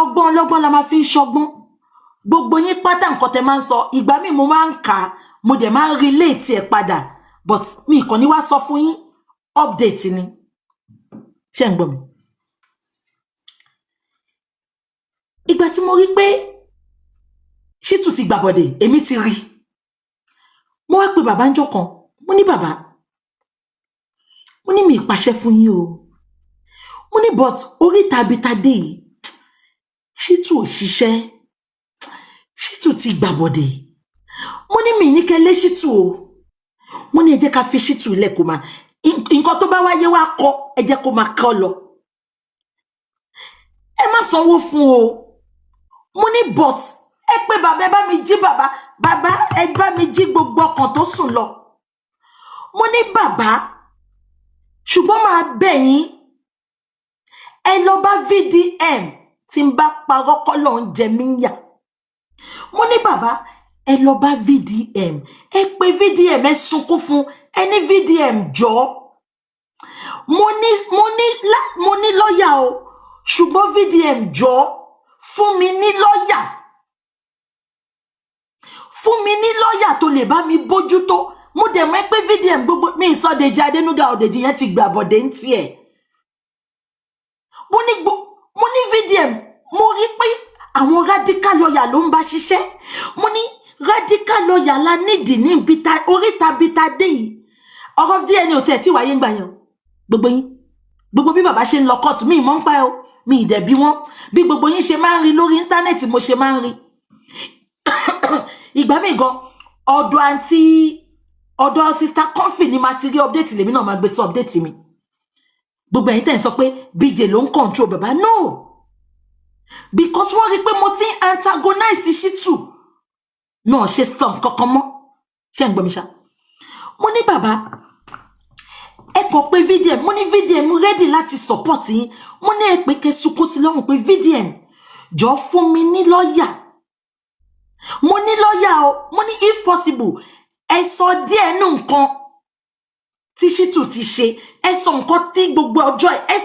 ọgbọ́n ọlọ́gbọ́n la máa fi ń ṣọgbọ́n. Gbogbo yín pátá nǹkan tẹ máa ń sọ ìgbà míì mo máa ń kà mo dẹ̀ máa ń relate ẹ̀ padà but mi kàn ní wá sọ fún yín update ni. Ṣé ń gbọ́ mi? Ìgbà tí mo rí pé Shittu ti gbàbọ̀dẹ̀ èmi ti rí. Mo wá pé bàbá ńjọ́ kan mo ní bàbá mo ní mi pàṣẹ fún yín o. Mo ní but oríta bitade yìí Shittu ò ṣiṣẹ́. Shittu ti gbàbọ̀dẹ̀. Mo ní mi ní kẹ́ lé Shittu o. Mo ní ẹ jẹ́ ká fi Shittu lẹ̀ kó máa nǹkan tó bá wáyé wá kọ́ ẹ jẹ́ kó máa kọ́ lọ. Ẹ má sanwó fún o. Mo ní but ẹ pé bàbá ẹ bá mi jí bàbá ẹ bá mi jí gbogbo ọkàn tó sùn lọ. Mo ní bàbá ṣùgbọ́n máa bẹ̀ yín ẹ lọ bá VDM tí ń bá parọ́ kọ́ lọ ń jẹ mí yà. Mo ní bàbá ẹ lọ bá VDM ẹ pé VDM ẹ sunkún fún ẹni VDM jọ. Mo ní lọ́yà o ṣùgbọ́n VDM jọ fún mi ní lọ́yà. Fún mi ní lọ́yà tó lè bá mi bójútó. Mo dẹ̀ mọ̀ pé VDM gbogbo mi sọ Dèjì Adénúgà Òdèjì yẹn ti gbà bọ̀dé ń tiẹ̀. Mo ní VDM mo rí pé àwọn radical lawyer ló ń bá ṣiṣẹ́. Mo ní radical lawyer la nídìí ní oríta bitade yìí. Ọ̀rọ̀ DNA ò tẹ̀ tí wáyé ń gbà yẹn. Gbogbo yín. Gbogbo bí bàbá ṣe ń lọ court mi mọ̀ ń pa o. Mi ìdẹ̀ bí wọ́n. Bí gbogbo yín ṣe máa ń rí lórí íńtánẹ́ẹ̀tì mo ṣe máa ń rí. Ìgbà mi gan ọ̀dọ̀ sister Comfy ni ma ti rí update lèmi náà máa gbé sí update mi. Gbogbo ẹ̀yin tẹ́ ń sọ pé BJ ló ń control bàbá. No. Because wọ́n rí pé mo ti antagonize Shittu. No, ṣe sọ nǹkan kan mọ́. Ṣé ń gbọ́ mi ṣá? Mo ní bàbá ẹ kàn pé VDM mo ní VDM ready láti support yín. Mo ní ẹ pé kẹ́ sunkún sí lọ́rùn pé VDM jọ fún mi ní lọ́yà. Mo ní lọ́yà o. Mo ní if possible ẹ sọ díẹ̀ nù nǹkan tí Shittu ti ṣe. Ẹ sọ nǹkan tí gbogbo ọjọ́ ẹ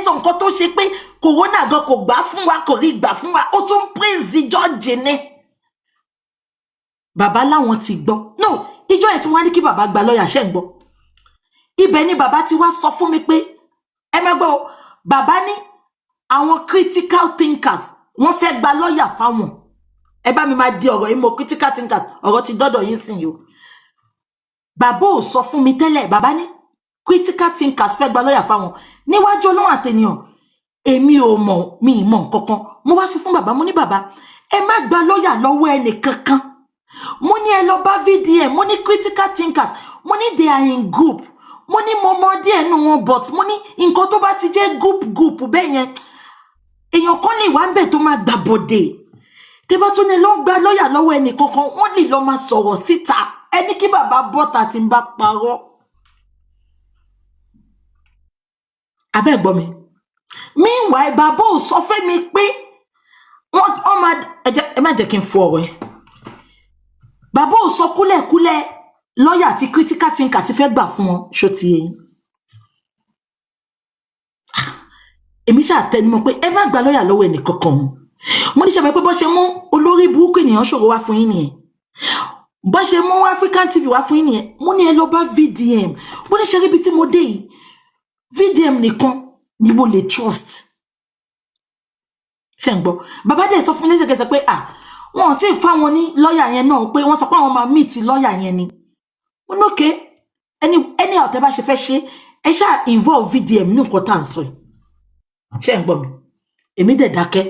sọ nǹkan tó ṣe pé corona gan kò gbà fún wa kò rí gbà fún wa. Ó tún praise George ni. Bàbá láwọn ti gbọ́. No, ìjọ yẹn tí wọ́n ní kí bàbá gba lọ́yà ṣe ń gbọ́. Ibẹ̀ ni bàbá ti wá sọ fún mi pé ẹ má gbọ́ bàbá ní àwọn critical thinkers wọ́n fẹ́ gba lọ́yà fáwọn. Ẹ bá mi máa di ọ̀rọ̀ yìí mo critical thinkers ọ̀rọ̀ ti dọ́dọ̀ yín sìn yo. Bàbá ò sọ fún mi tẹ́lẹ̀ bàbá ní critical thinkers fẹ́ gba lọ́yà fáwọn. Níwájú Ọlọ́run àtẹnìyàn èmi ò mọ̀ mi mọ̀ nǹkankan. Mo wá sọ fún bàbá mo ní bàbá ẹ má gba lọ́yà lọ́wọ́ ẹni kankan. Mo ní ẹ lọ bá VDM mo ní critical thinkers mo ní they are in group. Mo ní mo mọ̀ díẹ̀ nù wọn but mo ní nǹkan tó bá ti jẹ́ group bẹ́ẹ̀ yẹn èèyàn kan lè wá ń bẹ̀ tó máa gbàbọ̀dẹ̀. Tẹ́ bá tún ní lọ gba lọ́yà lọ́wọ́ ẹni kankan wọ́n lè lọ máa sọ̀rọ̀ síta. ẹni kí bàbá bọ́ta tí ń bá parọ́ abẹ́ gbọ́ mi meanwhile bàbá ò sọ fẹ́ mi pé wọ́n máa ẹ má jẹ́ kí n fọ ọ̀rọ̀ ẹ bàbá ò sọ kúlẹ̀kúlẹ̀ lọ́ọ̀yà àti critical thinker ti fẹ́ gbà fún wọn ṣó ti yẹn èmi ṣáà tẹnumọ́ pé ẹ má gba lọ́ọ̀yà lọ́wọ́ ẹnì kankan mo ní ṣàmì pé bó ṣe mú olórí burúkú ènìyàn ṣòro wá fún yín nìyẹn bó ṣe mú African TV wá fún yín nìyẹn mo ní ẹ lọ bá VDM mo ní ṣe ríbi tí mo dé yìí VDM nìkan ni mo lè trust ṣe ń gbọ́ bàbá dẹ̀ sọ fún mi lẹ́sẹ̀kẹsẹ̀ pé wọn ti fáwọn ní lọ́ọ̀yà yẹn náà pé wọ́n sọ pé àwọn máa meet lọ́ọ̀yà yẹn ni mo ní òkè ẹni ọ̀tẹ́ bá ṣe fẹ́ ṣe ẹ ṣáà involve VDM ní nǹkan tá à ń sọ yìí ṣe ń gbọ́ mi èmi dẹ̀ dákẹ́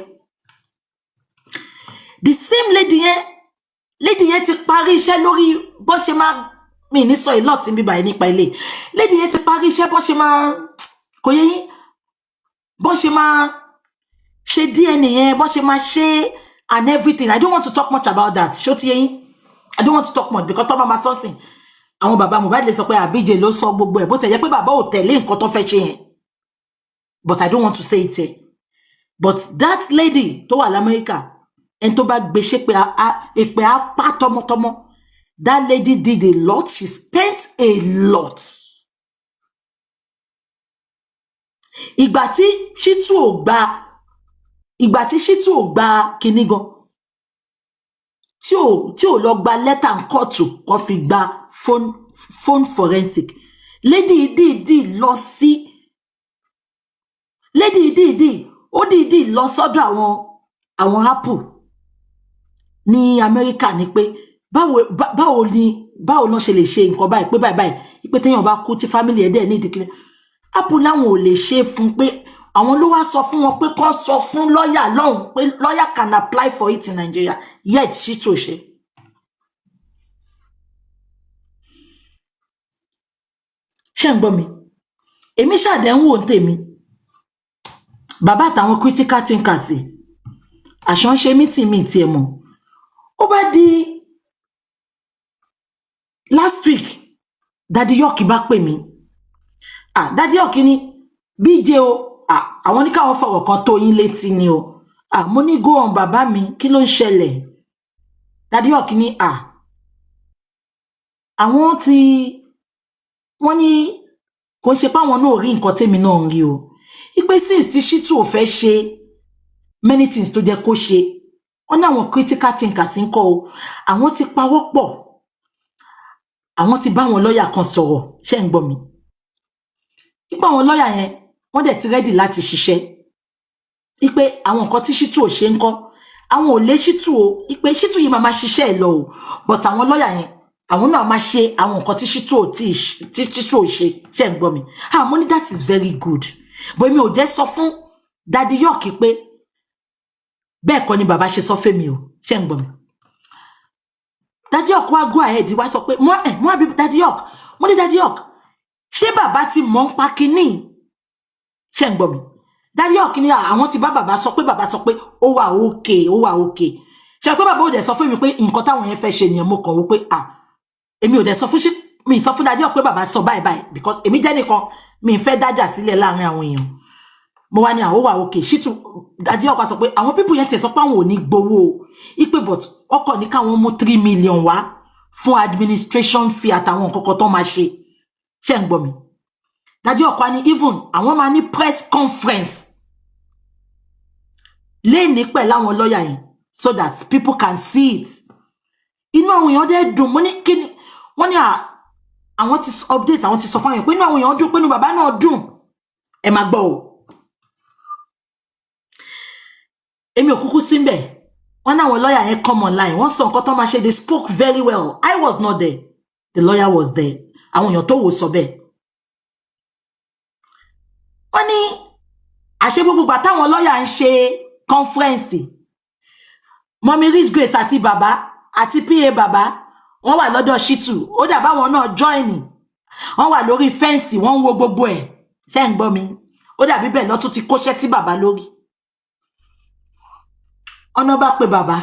the same lady yẹn ti parí iṣẹ́ lórí bó ṣe máa mi ní sọ ìlọ́ tí ń bíbà nípa ilé lady yẹn ti parí iṣẹ́ bó ṣe máa kò yẹ yín bó ṣe máa ṣe DNA yẹn bó ṣe máa ṣe and everything. I don't want to talk much about that ṣó ti yẹ yín I don't want to talk much because tọ́ bá máa sọ́sìn àwọn bàbá Mohbad lè sọ pé àbíjẹ ló sọ gbogbo ẹ̀ bó tẹ̀ yẹ pé bàbá ò tẹ̀lé nǹkan tó fẹ́ ṣe yẹn but I don't want to say it here but that lady tó wà l'Amẹ́ríkà ẹni tó bá gbé ṣe pé èpè apá tọmọtọmọ that lady did a lot she spent a lot ìgbà tí Shittu ò gba kinní gan tí ò lọ gba lẹ́tà ń kọ́ọ̀tù kan fi gba phone forensic lady dìídì lọ sọ́dọ̀ àwọn Apple ní Amẹ́ríkà ní pé báwo ló ṣe lè ṣe nǹkan báyìí pé báyìí pé téèyàn bá kú tí family ẹ̀ dẹ̀ ní ìdíkiri Apple láwọn ò lè ṣe fún pé àwọn ló wá sọ fún wọn pé kán sọ fún lọ́ọ̀yà lọ́hùn pé lọ́ọ̀yà can apply for it in Nigeria yet Shittu ṣe. ṣé ń gbọ́ mi èmi ṣàdéhùn ń tèmi bàbá àtàwọn critical thinkers àṣọ ń ṣe mítìn mi tiẹ̀ mọ̀ ó bá di last week Daddy York bá pè mí Daddy York ní BJ o àwọn ní káwọn fọ̀rọ̀ kan tó yín létí ni o mo ní go on bàbá mi kí ló ń ṣẹlẹ̀ Daddy York ní àwọn tí wọ́n ní kò ṣe páwọn náà rí nǹkan tèmi náà ń rí o ipe since tí Shittu ò fẹ́ ṣe many things tó jẹ́ kó ṣe wọ́n ní àwọn critical thinkers ń kọ́ o àwọn ti pawọ́ pọ̀ àwọn ti bá àwọn lọ́ọ̀yà kan sọ̀rọ̀ ṣé ń gbọ́ mi ipa àwọn lọ́ọ̀yà yẹn wọ́n dẹ̀ ti rẹ́dì láti ṣiṣẹ́ ipe àwọn nǹkan tí Shittu ò ṣe ń kọ́ àwọn ò lé Shittu o ipe Shittu yìí máa ṣiṣẹ́ ẹ̀ lọ o but àwọn lọ́ọ̀yà yẹn àwọn náà máa ṣe àwọn nǹkan tí Shittu ò ṣe ṣé ń gbọ́ mi mo ní that is very good but mi ò jẹ́ sọ fún Daddy York pé bẹ́ẹ̀ kọ́ ni bàbá ṣe sọ fẹ́ mi o ṣé ń gbọ́ mi Daddy York wá go ahead wá sọ pé mo àbí Daddy York mo ní Daddy York ṣé bàbá ti mọ̀ ń pa kinní ṣé ń gbọ́ mi Daddy York ní àwọn ti bá bàbá sọ pé ó wà okay ṣé pé bàbá ò dẹ̀ sọ fún mi pé nǹkan táwọn yẹn fẹ́ ṣe nìyẹn mo kàn wò pé èmi ò dẹ̀ sọ fún mi sọ fún Daddy York pé bàbá sọ báyìí because èmi jẹ́ nìkan mi fẹ́ dájà sílẹ̀ láàrin àwọn èèyàn mo wá ní ó wà okay Shittu Daddy York sọ pé àwọn people yẹn ti sọ pé àwọn ò ní gbowó ipe but ọkọ̀ ní káwọn mú 3 million wá fún administration fee àtàwọn nǹkan kan tó máa ṣe ṣé ń gbọ́ mi Daddy York wá ní even àwọn máa ní press conference lẹ́ni pẹ̀lú àwọn lọ́ọ̀yà yẹn so that people can see it inú àwọn èèyàn dẹ̀ dùn mo ní kíni wọ́n ní àwọn ti update àwọn ti sọ fún àwọn èèyàn pé inú àwọn èèyàn dùn pé inú bàbá náà dùn ẹ máa gbọ́ o èmi ò kúkú sí ńbẹ̀ wọ́n ní àwọn lọ́ọ̀yà yẹn come online wọ́n sọ nǹkan tó máa ṣe they spoke very well I was not there the lawyer was there àwọn èèyàn tó wò sọ bẹ́ẹ̀ wọ́n ní àṣẹ gbogbo gbà táwọn lọ́ọ̀yà ń ṣe conference Mommy Rich Grace àti bàbá àti PA bàbá wọ́n wà lọ́dọ̀ Shittu ó dà báwọn náà join wọ́n wà lórí fẹ́ǹsì wọ́n ń wo gbogbo ẹ̀ ṣé ń gbọ́ mi ó dàbí bẹ́ẹ̀ lọ́tún ti kóṣẹ́ sí bàbá lórí ọ̀nà bá pe bàbá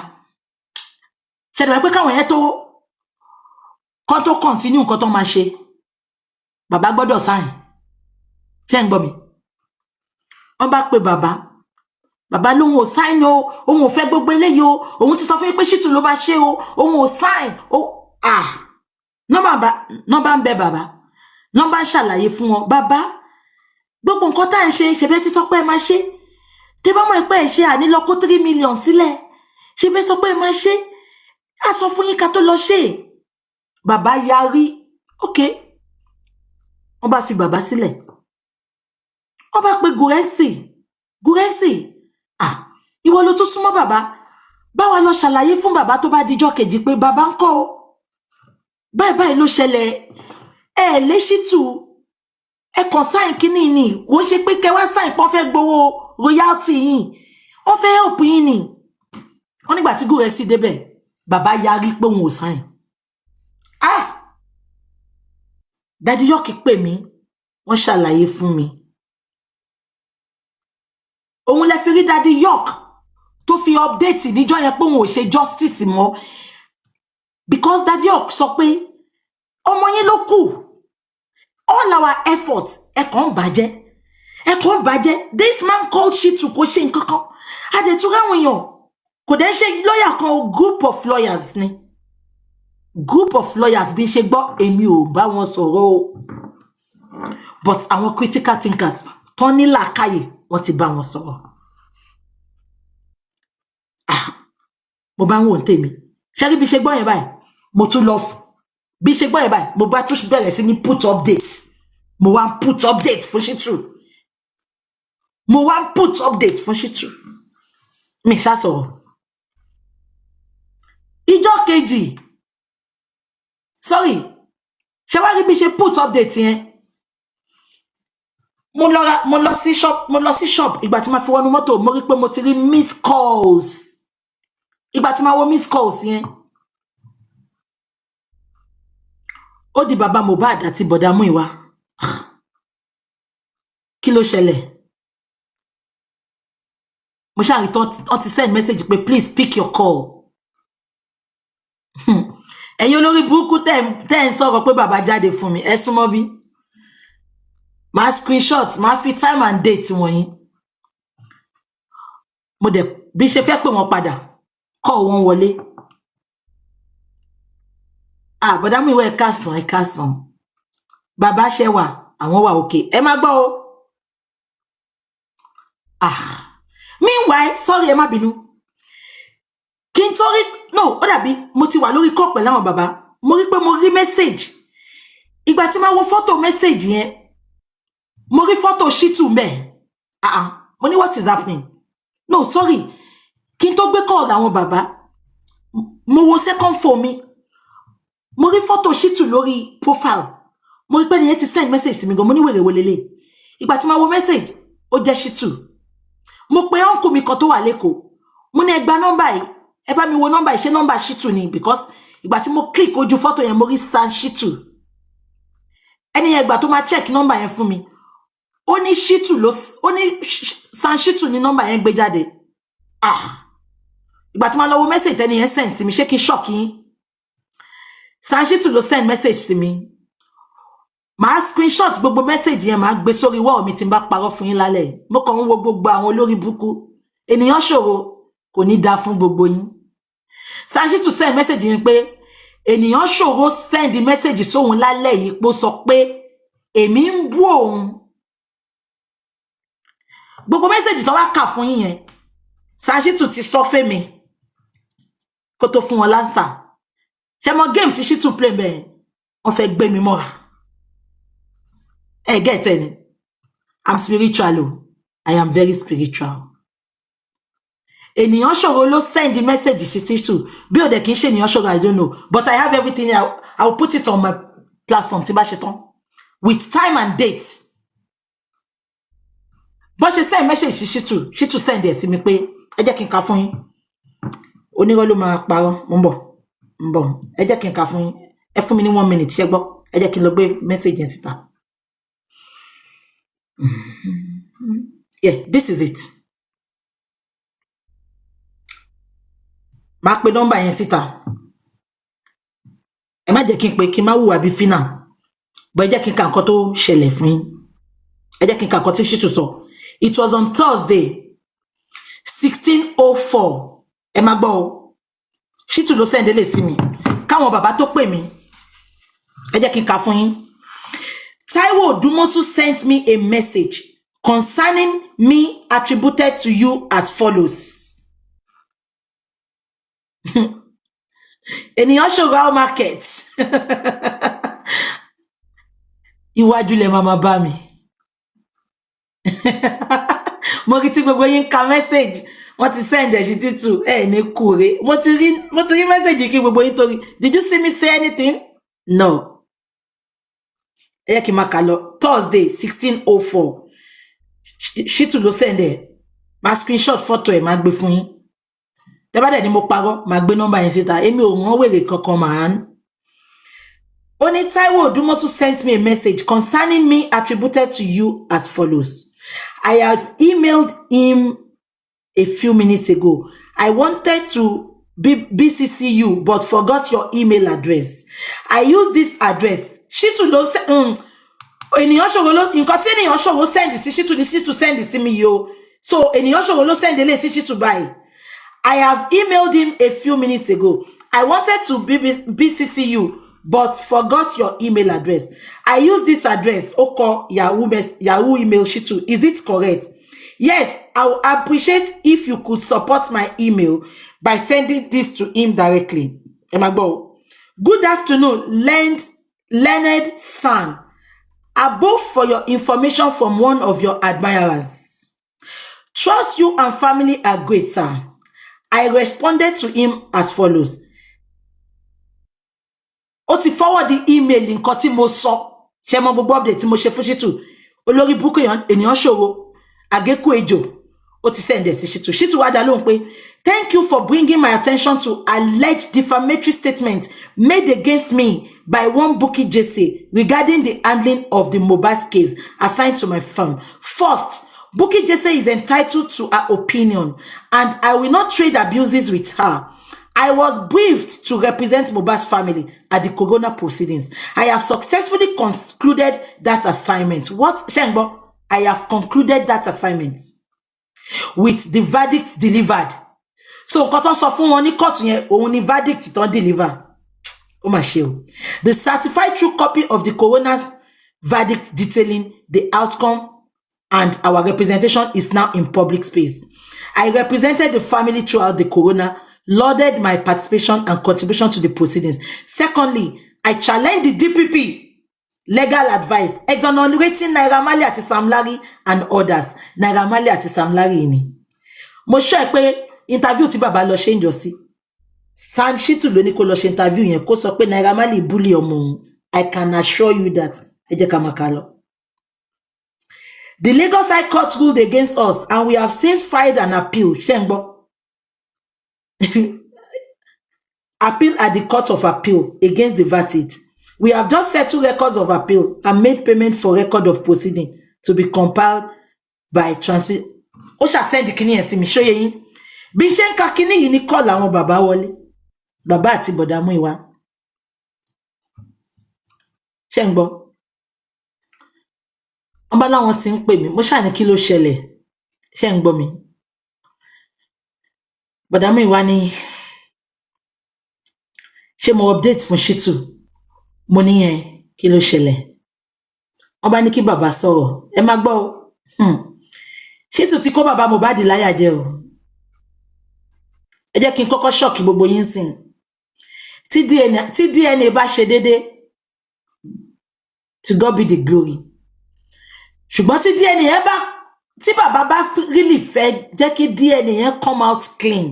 ṣẹ̀dọ̀ pé káwọn yẹn tó kó tó continue nǹkan tó máa ṣe bàbá gbọ́dọ̀ sign ṣé ń gbọ́ mi wọ́n bá pe bàbá lóhun ò sign o òun ò fẹ́ gbogbo eléyìí o òun ti sọ fún yín pé Shittu ló bá ṣe o òun ò sign o nọ́mbà ń bẹ bàbá nọ́mbà ń ṣàlàyé fún wọn bàbá gbogbo nǹkan tá à ń ṣe ṣebí ti sọ pé ẹ máa ṣe tẹ́ bá mọ̀ pé ẹ ṣe àní lọ kó 3 million sílẹ̀ ṣebí sọ pé ẹ máa ṣe a sọ fún yín ká tó lọ ṣe bàbá yarí ok wọ́n bá fi bàbá sílẹ̀ wọ́n bá pe Gúrẹ́sì ìwọ ló tún súnmọ́ bàbá báwa lọ ṣàlàyé fún bàbá tó bá dijọ́ kejì pé bàbá ń kọ́ o báyìí ló ṣẹlẹ̀ ẹ lé Shittu ẹ kàn sáìn kínní ni kò ń ṣe pé kẹwàá sáìn pọ́n fẹ́ gbowó royalty yìí wọ́n fẹ́ help yín ni wọ́n nígbà tí Gúrẹ́sì débẹ̀ bàbá yarí pé òun ò sáìn Daddy York pè mí wọ́n ṣàlàyé fún mi òun lè fi rí Daddy York tó fi update níjọ́ yẹn pé òun ò ṣe justice mọ́ because Daddy York sọ pé ọmọ yín ló kù all our efforts ẹ̀kan bàjẹ́ this man called Shittu kò ṣe nǹkan kan adẹ̀túrà àwọn èèyàn kò dẹ̀ ṣe lọ́yà kan group of lawyers ni group of lawyers bí ṣe gbọ́ èmi ò bá wọn sọ̀rọ̀ o but àwọn critical thinkers tán ní làákàyè wọ́n ti bá wọn sọ̀rọ̀ mo bá ń wò ń tèmi ṣẹ́rí bí ṣe gbọ́ yẹn báyìí mo tún lọ bí ṣe gbọ́ yẹn báyìí mo bá tún bẹ̀rẹ̀ sí ní put update mo wá ń put update fún Shittu mi ṣá sọ̀rọ̀ ìjọ́ kejì sorry ṣe wá rí bí ṣe put update yẹn mo lọ sí shop ìgbà tí ma fi wọnú mọ́tò mo rí pé mo ti rí miss calls ìgbà tí ma wo miss calls yẹn ó di bàbá Mohbad àti bọ̀dá Múyìwá kí ló ṣẹlẹ̀ mo ṣáà rí tán ti send message pé please pick your call ẹ̀yin olórí burúkú tẹ́ ń sọ̀rọ̀ pé bàbá jáde fún mi ẹ súnmọ́ bí máa screenshot máa fi time and date wọ̀nyí mo dẹ̀ bí ṣe fẹ́ pè wọ́n padà kọ́ wọn wọlé bọ̀dá Múyìwá ẹ káàsán bàbá ṣẹ́wà àwọn wà òkè ẹ má gbọ́ o meanwhile sorry ẹ má bínú kí n tó rí no ó dàbí mo ti wà lórí kọ́ pẹ̀lú àwọn bàbá mo rí pé mo rí message ìgbà tí ma wo fọ́tò message yẹn mo rí fọ́tò Shittu mẹ́ mo ní what is happening no sorry kí n tó gbé call àwọn bàbá mo wo second phone mi mo rí fọ́tò Shittu lórí profile mo rí pé nìyẹn ti send message sí mi gan mo ní wèrè wo lélẹ̀ ìgbà tí ma wo message ó jẹ́ Shittu mo pe uncle mi kan tó wà lẹ́kọ̀ọ́ mo ní ẹ gba nọ́mbà yìí ẹ bá mi wo nọ́mbà yìí ṣé nọ́mbà Shittu ni because ìgbà tí mo click ojú fọ́tò yẹn mo rí San Shittu ẹni yẹn ìgbà tó máa check nọ́mbà yẹn fún mi ó ní San Shittu ni nọ́mbà yẹn gbé jáde ìgbà tí ma lọ wo message tẹ́ni yẹn send sí mi ṣé kí n shock yín San Shittu ló send message sí mi màá screenshot gbogbo message yẹn màá gbé sórí wall mi tí n bá parọ́ fún yín lálẹ́ mo kàn ń wo gbogbo àwọn olórí burúkú ènìyàn ṣòro kò ní dá fún gbogbo yín San Shittu send message yẹn pé ènìyàn ṣòro send message sóhun lálẹ́ yìí pé ó sọ pé èmi ń bú òun gbogbo message tó wá kà fún yín yẹn San Shittu ti sọ fẹ́ mi kó tó fún wọn lánsà ṣe mọ game tí Shittu play bẹ́ẹ̀ wọ́n fẹ́ gbé mi mọ́ra get any I'm spiritual I am very spiritual ènìyàn ṣòro ló send the message sí Shittu bí ó dẹ̀ kìí ṣe ènìyàn ṣòro I don't know but I have everything I will put it on my platform tí bá ṣe tán with time and date bó ṣe send message sí Shittu send ẹ̀ sí mi pé ẹ jẹ́ kí n kà fún yín onírọ́ ló máa parọ́ mo ń bọ̀ ẹ jẹ́ kí n kà fún yín ẹ fún mi ní 1 minute ṣé gbọ́ ẹ jẹ́ kí n lọ gbé message yẹn síta yeah this is it máa pe nọ́mbà yẹn síta ẹ má jẹ́ kí n pé kí n má hùwà bí fínà but ẹ jẹ́ kí n ka nǹkan tó ṣẹlẹ̀ fún yín. Ẹ jẹ́ kí n ka nǹkan tí Shitu sọ. It was on Thursday 16:04. Ẹ má gbọ́ o. Shitu ló send lè sí mi. Káwọn bàbá tó pè mí. Ẹ jẹ́ kí n ka fún yín. Taiwo Odumosu sent me a message concerning me attributed to you as follows. Ènìyàn ṣòro market. Iwájú lẹ máa bá mi. Mo rí tí gbogbo yín ka message. Wọ́n ti send ẹ̀ Shitu ní kúre. Mo ti rí message kí gbogbo yín torí. Did you see me say anything? No. Ẹ yẹ kí n máa kà lọ. Thursday 16:04. Shitu ló send ẹ̀. Máa screenshot photo ẹ̀ máa gbé fún yín. Tẹ́ bá dẹ̀ ni mo parọ́, máa gbé nọ́mbà yẹn síta. Èmi ò rán wèrè kankan man. Only Taiwo Odumosu sent me a message concerning me attributed to you as follows. I have emailed him a few minutes ago. I wanted to BCC you, but forgot your email address. I use this address. Shitu ló ènìyàn ṣòro ló nǹkan tí ènìyàn ṣòro send sí Shitu ni Shitu send sí mi yo. So ènìyàn ṣòro ló send lé sí Shitu báyìí. I have emailed him a few minutes ago. I wanted to BCC you, but forgot your email address. I use this address, Oko Yahoo email Shitu. Is it correct? Yes, I would appreciate if you could support my email by sending this to him directly. Emagbo. Good afternoon, Leonard San. Above for your information from one of your admirers. Trust you and family are great, sir. I responded to him as follows. Ó ti forward the email nǹkan tí mo sọ. Ṣé mo gbogbo update tí mo ṣe fún Shitu. Olórí burúkú ènìyàn ṣòro. Àgékù ejò. Ó ti send ẹ̀ sí Shitu. Shitu wá dá lóhùn pé, thank you for bringing my attention to alleged defamatory statements made against me by one Bukky Jesse regarding the handling of the Mohbad case assigned to my firm. First, Bukky Jesse is entitled to her opinion, and I will not trade abuses with her. I was briefed to represent Mohbad's family at the coroner proceedings. I have successfully concluded that assignment. What, Shengbo? I have concluded that assignment with the verdict delivered. So, nǹkan tó sọ fún wọn ní court yẹn, òun ni verdict tó deliver. Ó mà ṣe o. The certified true copy of the coroner's verdict detailing the outcome and our representation is now in public space. I represented the family throughout the coroner, lauded my participation and contribution to the proceedings. Secondly, I challenged the DPP legal advice, exonerating Naira Marley àti Sam Larry and others. Naira Marley àti Sam Larry ni. Mo sure pé interview tí bàbá lọ ṣe ńjọ́sí. San Shitu ló ní kó lọ ṣe interview yẹn kó sọ pé Naira Marley bully ọmọ òun. I can assure you that. Ẹ jẹ́ ká máa kà lọ. The Lagos High Court ruled against us, and we have since filed an appeal. Shengbo. Appeal at the Court of Appeal against the verdict. We have just settled records of appeal and made payment for record of proceeding to be compiled by transmit. Ó ṣá send kíní yẹn sí mi, ṣóyé yín. Bí ṣe ń ka kíní yìí ní call àwọn bàbá wọlé. Bàbá àti bọ̀dá Múyìwá. Shengbo. Wọ́n bá láwọn tí ń pè mí, mo ṣáà ní kí ló ṣẹlẹ̀. Ṣé ń gbọ́ mi? Bọ̀dá Múyìwá ní ṣé mo update fún Shitu. Mo ní yẹn kí ló ṣẹlẹ̀. Wọ́n bá ní kí bàbá sọ̀rọ̀. Ẹ má gbọ́ o. Shitu ti kó bàbá Mohbad láyà jẹ o. Ẹ jẹ́ kí n kọ́kọ́ shock gbogbo yín sìn. Tí DNA bá ṣe dédé, to God be the glory. Ṣùgbọ́n tí DNA yẹn bá tí bàbá bá really fẹ́ jẹ́ kí DNA yẹn come out clean.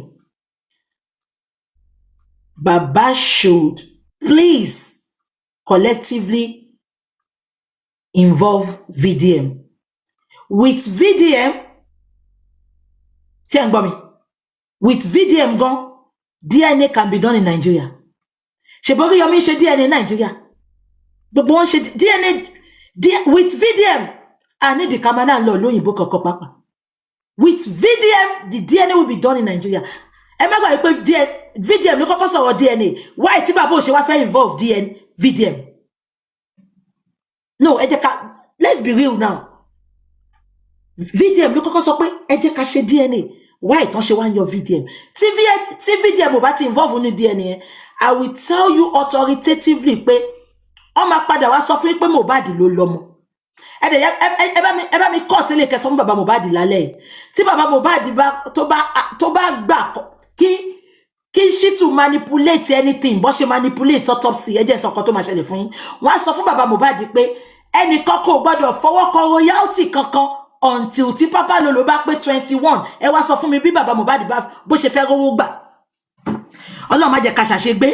Bàbá should please collectively involve VDM. With VDM, ṣé ń gbọ́ mi? With VDM gan, DNA can be done in Nigeria. Ṣé bọ́rí Yomi ṣe DNA in Nigeria? Gbogbo wọn ṣe DNA with VDM. I need the camera law lóyìnbó kankan papa. With VDM, the DNA will be done in Nigeria. ẹ má gbà pé VDM ló kọ́kọ́ sọ̀rọ̀ DNA why tí bàbá ò ṣe wá fẹ́ involve VDM no ẹ jẹ́ ká let's be real now VDM ló kọ́kọ́ sọ pé ẹ jẹ́ ká ṣe DNA why tán ṣe wá ń yọ VDM tí VDM ò bá ti involve ní DNA I will tell you authoritatively pé ó máa padà wá sọ fún pé Mohbad ló lọ́mọ ẹ bá mi kọ́ tí lè kẹsàn fún bàbá Mohbad lálẹ́ tí bàbá Mohbad tó bá gbà kí Shittu manipulate anything bó ṣe manipulate autopsy ẹ jẹ́ sọ̀kan tó máa ṣẹlẹ̀ fún yín wọ́n á sọ fún bàbá Mohbad pé ẹnìkan kò gbọ́dọ̀ fọwọ́ kọ royalty kankan until tí Papa Lolo bá pé 21 ẹ wá sọ fún mi bí bàbá Mohbad bá bó ṣe fẹ́ rówó gbà Ọlọ́run má jẹ́ ká ṣàṣegbé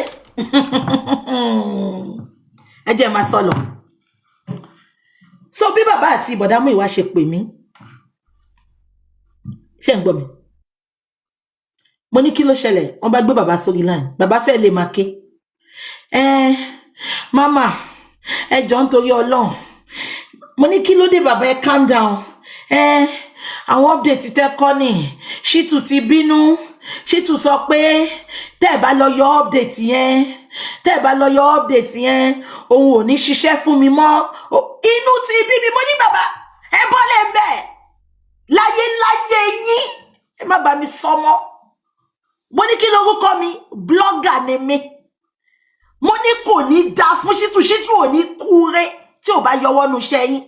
ẹ jẹ́ máa sọ lọ so bí bàbá àti bọ̀dá Múyìwá ṣe pè mí ṣé ń gbọ́ mi mo ní kí ló ṣẹlẹ̀ wọ́n bá gbé bàbá sórí line bàbá fẹ́ lè máa ké mama ẹ jọ̀ọ́ nítorí Ọlọ́run mo ní kí ló dé bàbá ẹ calm down àwọn update tẹ́ kọ́ ni Shittu ti bínú Shittu sọ pé tẹ́ bá lọ yọ update yẹn òun ò ní ṣiṣẹ́ fún mi mọ́ inú ti bí mi mo ní bàbá ẹ bọ́lẹ̀ ń bẹ̀ láyé yín ẹ má bá mi sọ mọ́ mo ní kí lórúkọ mi blogger ni mi mo ní kò ní dá fún Shittu ò ní kúre tí ò bá yọwọ́ nu iṣẹ́ yín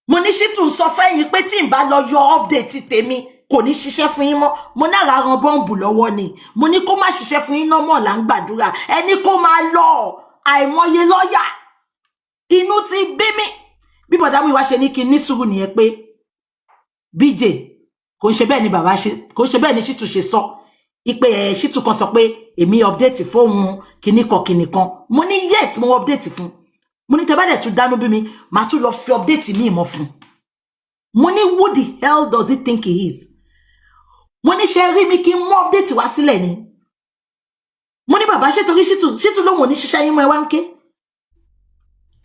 mo ní Shittu sọ fẹ́yìn pé tí n bá lọ yọ update tèmi kò ní ṣiṣẹ́ fún yín mọ́ mo náà ra ran bọ́ǹbù lọ́wọ́ ni mo ní kó má ṣiṣẹ́ fún yín nọ́mọ̀ là ń gbàdúrà ẹni kó máa lọ àìmọye lọ́yà inú ti bí mi bí bọ̀dá Múyìwá ṣe ní kí n ní sùúrù nìyẹn pé BJ kò ń ṣe bẹ́ẹ̀ ni bàbá ṣe kò ń ṣe bẹ́ẹ̀ ni Shittu ṣe sọ ipe Shittu kan sọ pé èmi update fóun kìnnìkan mo ní yes mo update fún mo ní tẹ́ bá dẹ̀ tún dánú bí mi màá tún lọ fi update mi mọ́ fún mo ní who the hell does he think he is mo ní ṣe rí mi kí n mú update wá sílẹ̀ ni mo ní bàbá ṣe torí Shittu lóhun ò ní ṣiṣẹ́ yín mọ́ ẹ wá ń ké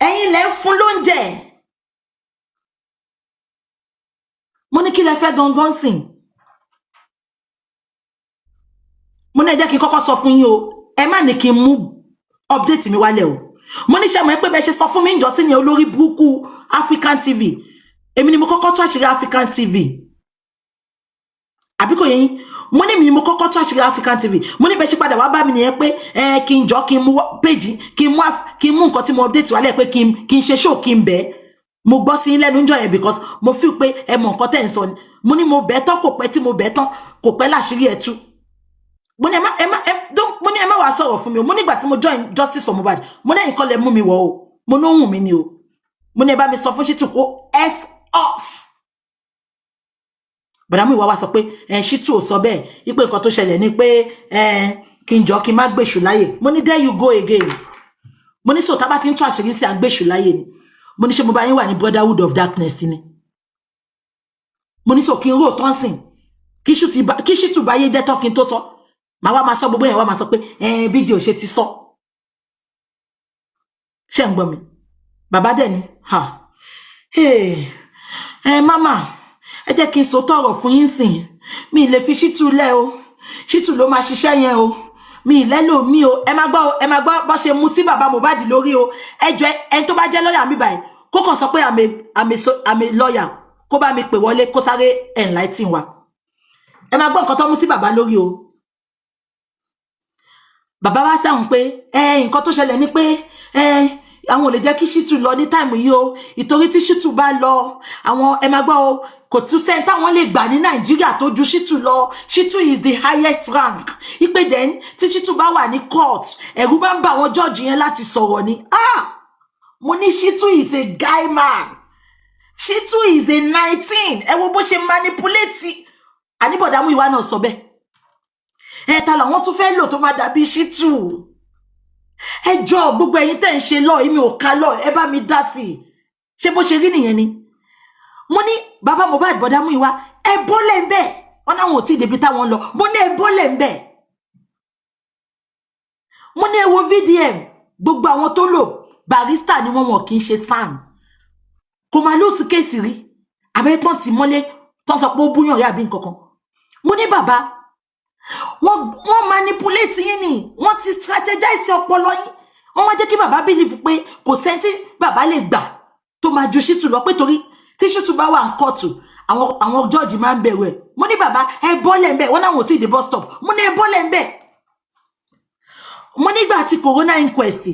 ẹ̀yin lẹ́ ń fún lóúnjẹ mo ní kí lẹ fẹ́ gangan sìn mo ní ẹ jẹ́ kí n kọ́kọ́ sọ fún yín o ẹ má ní kí n mú update mi wálẹ̀ o mo ní ṣe mọ̀ pé bẹ́ẹ̀ ṣe sọ fún mi ńjọ́ sí ni olórí burúkú African TV èmi ni mo kọ́kọ́ tú àṣírí African TV àbí kò yé yín mo ní mi ni mo kọ́kọ́ tú àṣírí African TV mo ní bẹ́ẹ̀ ṣe padà wá bá mi nìyẹn pé kí n jọ kí n mú page kí n mú nǹkan tí mo update wálẹ̀ pé kí n ṣe show kí n bẹ́ẹ̀ mo gbọ́ sí lẹ́nu ńjọ́ yẹn because mo feel pé ẹ mọ̀ nǹkan tẹ́ ń sọ ni mo ní mo bẹ́ẹ̀ tán kò pẹ́ tí mo bẹ́ẹ̀ tán kò pẹ́ láṣírí ẹ̀ tú mo ní ẹ má wá sọ̀rọ̀ fún mi o mo nígbà tí mo join Justice for Mohbad mo ní ẹ̀yin kọ́ lẹ mú mi wọ̀ o mo ní ohun mi ni o mo ní ẹ bá mi sọ fún Shittu kó f off bọ̀dá Múyìwá wá sọ pé Shittu ò sọ bẹ́ẹ̀ ipe nǹkan tó ṣẹlẹ̀ ni pé kí n jọ kí n má gbèṣù láyè mo ní there you go again mo ní so tá bá ti ń tú àṣírí sí àgbèṣù láyè ni mo ní ṣe mo bá yín wà ní brotherhood of darkness ni mo ní so kí n rò tán sìn kí Shittu bá yé dẹ́tọ́ kí n tó sọ màá wá máa sọ gbogbo yẹn wá máa sọ pé fídíò ṣe ti sọ ṣé ń gbọ́ mi bàbá dẹ̀ ni mama ẹ jẹ́ kí n sọ tọrọ fún yín sìn mi lè fi Shittu lẹ̀ o Shittu ló máa ṣiṣẹ́ yẹn o mi lẹ́lò mi o ẹ má gbọ́ bó ṣe mú sí bàbá Mohbad lórí o ẹ jọ̀ọ́ ẹni tó bá jẹ́ lọ́yà mi báyìí kó kàn sọ pé àmì lọ́yà kó bá mi pè wọlé kó sáré enlighten wa ẹ má gbọ́ nǹkan tó mú sí bàbá lórí o bàbá wá sáhùn pé nǹkan tó ṣẹlẹ̀ ni pé àwọn ò lè jẹ́ kí Shittu lọ ní táìmù yìí o ìtorí tí Shittu bá lọ àwọn ẹ máa gbọ́ o kò tún sẹ́ni táwọn lè gbà ní Nàìjíríà tó ju Shittu lọ Shittu is the highest rank ipe then tí Shittu bá wà ní court ẹ̀rù bá ń bá àwọn jọ́ọ̀jì yẹn láti sọ̀rọ̀ ni mo ní Shittu is a guy man Shittu is a 19 ẹ wo bó ṣe manipulate àníbọ̀dá Múyìwá náà sọ bẹ́ẹ̀ ta làwọn tún fẹ́ lò tó máa dàbí Shittu ẹ jọ̀ọ́ gbogbo ẹ̀yin tẹ́ ń ṣe lọ èmi ò ká lọ ẹ bá mi dá sí ṣé bó ṣe rí nìyẹn ni mo ní bàbá Mohbad bọ̀dá Múyìwá ẹ bọ́lẹ̀ ń bẹ̀ wọn náà wọn ò tí ì débi táwọn lọ mo ní ẹ bọ́lẹ̀ ń bẹ̀ mo ní ẹ wo VDM gbogbo àwọn tó lò barrister ni wọn kì í ṣe SAN kò máa lóòsì kéèsì rí àbẹ́pọ̀n tí mọ́lé tó sọ pé ó búyàn rí àbí nǹkan kan mo ní bàbá wọ́n manipulate yín ni, wọ́n ti strategize ọpọlọ yín. Wọ́n wá jẹ́ kí bàbá believe pé kò sẹ́ńtì bàbá lè gbà tó máa ju Shittu lọ pé torí tí Shittu bá wà ń kọ́ọ̀tù àwọn judge máa ń bẹ̀rù ẹ̀. Mo ní bàbá ẹ bọ́lẹ̀ ń bẹ̀, wọ́n náà wò tí ì dé bus stop. Mo ní ẹ bọ́lẹ̀ ń bẹ̀. Mo nígbà tí corona inquest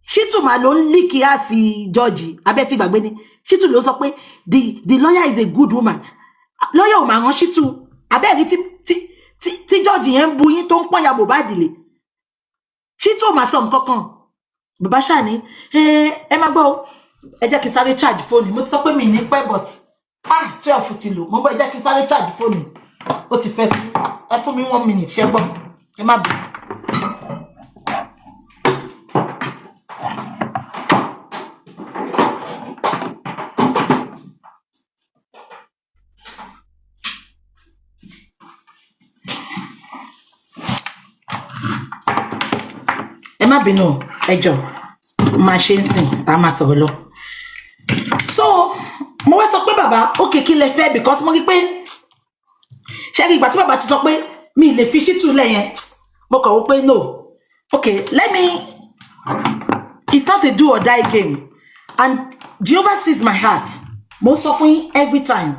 Shittu máa ló ń líkì àsì judge abẹ́ tí gbàgbé ni. Shittu ló sọ pé the lawyer is a good woman. Lawyer ò máa rán Shittu abẹ́rí tí judge yẹn ń bu yín tó ń pọ́n ya Mohbad lè. Shittu ò máa sọ nǹkan kan. Bàbá ṣáà ní ẹ má gbọ́ ẹ jẹ́ kí sáré charge fóònù. Mo ti sọ pé mi ní pẹ́ but 12 ti lò. Mo gbọ́ ẹ jẹ́ kí sáré charge fóònù. Ó ti fẹ́ ẹ fún mi 1 minute ṣẹ́ gbọ́. Ẹ má bẹ̀rù. Ẹ má bínú ẹjọ́ máa ṣe ń sìn a máa sọ̀rọ̀ lọ. So mo wá sọ pé bàbá okay kí lẹ fẹ́ because mo rí pé ṣé rí ìgbà tí bàbá ti sọ pé mi lè fi Shittu lẹ̀ yẹn mo kàn wò pé no okay it's not a do or die game and Jehovah sees my heart. Mo sọ fún yín every time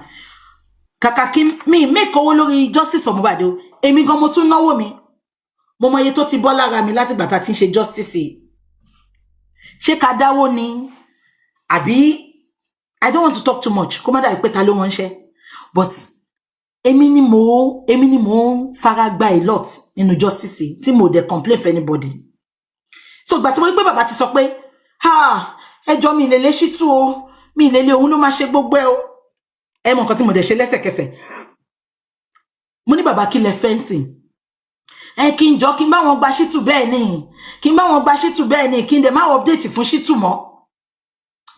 kàkà kí mi make owó lórí justice for Mohbad o èmi gan mo tún náwó mi. Mo mọ iye tó ti bọ́ lára mi láti gbà tá ti ń ṣe justice. Ṣé ká dáwó ni àbí I don't want to talk too much kó má dàbí pé ta ló wọ́n ṣe but èmi ni mo fara gba a lot nínú justice tí mo dẹ̀ complain for anybody. So gbà tí mo rí pé bàbá ti sọ pé ẹjọ́ mi lè Shittu o mi lè òun ló máa ṣe gbogbo ẹ o ẹ mọ nǹkan tí mo dẹ̀ ṣe lẹ́sẹ̀kẹsẹ̀. Mo ní bàbá kí lẹ fencing kí n jọ kí n bá wọn gba Shittu bẹ́ẹ̀ ni kí n bá wọn gba Shittu bẹ́ẹ̀ ni kí n dẹ̀ má update fún Shittu mọ́.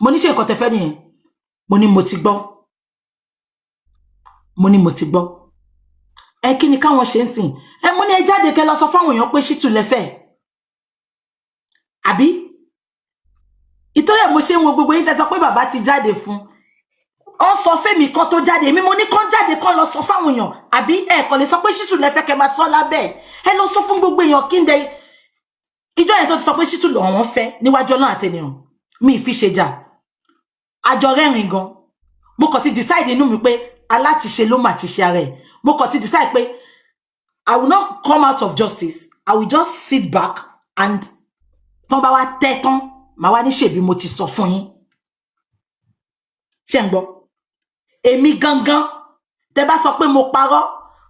Mo ní ṣe nǹkan tẹ́ fẹ́ nìyẹn. Mo ní mo ti gbọ́. Kí ni káwọn ṣe ń sìn mo ní ẹ jáde kẹ́ lọ sọ fáwọn èèyàn pé Shittu lẹ́fẹ̀ àbí ìtọ́yẹ̀ mo ṣe ń wo gbogbo yín tẹ́ sọ pé bàbá ti jáde fún ọ sọ fẹ́mi kan tó jáde èmi mo ní kán jáde kán lọ sọ fáwọn èèyàn àbí ẹ kò lè sọ pé Shittu lẹ́fẹ̀ kẹ́ máa sọ lábẹ́ ẹ lọ sọ fún gbogbo èèyàn kí n dẹ ìjọ yẹn tó ti sọ pé Shittu lọ wọ́n fẹ́ níwájú Ọlọ́run àtẹnìyàn mi fi ṣe jà àjọ rẹ́rìn gan mo kàn ti decide inú mi pé alátiṣe ló mà ti ṣe ara ẹ̀ mo kàn ti decide pé I will not come out of justice I will just sit back and tán bá wá tẹ́ tán màá wá ní ṣèbí mo ti sọ fún yín ṣé ń gbọ́ èmi gangan tẹ́ bá sọ pé mo parọ́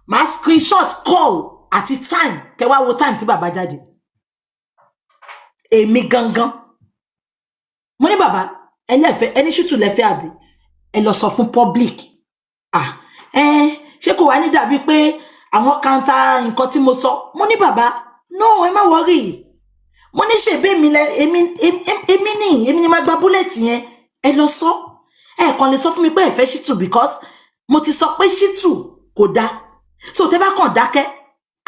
màá screenshot call àti time kẹ́ wá wo time tí bàbá jáde èmi gangan mo ní bàbá ẹni Shittu lẹ́fẹ́ àbí ẹ lọ sọ fún public ṣé kò wá ní dàbí pé àwọn counter nǹkan tí mo sọ mo ní bàbá no ẹ má worry mo ní ṣèbí èmi ni máa gba bullet yẹn ẹ lọ sọ ẹ kàn lè sọ fún mi pé ẹ fẹ́ Shittu because mo ti sọ pé Shittu kò dá so tẹ́ bá kàn dákẹ́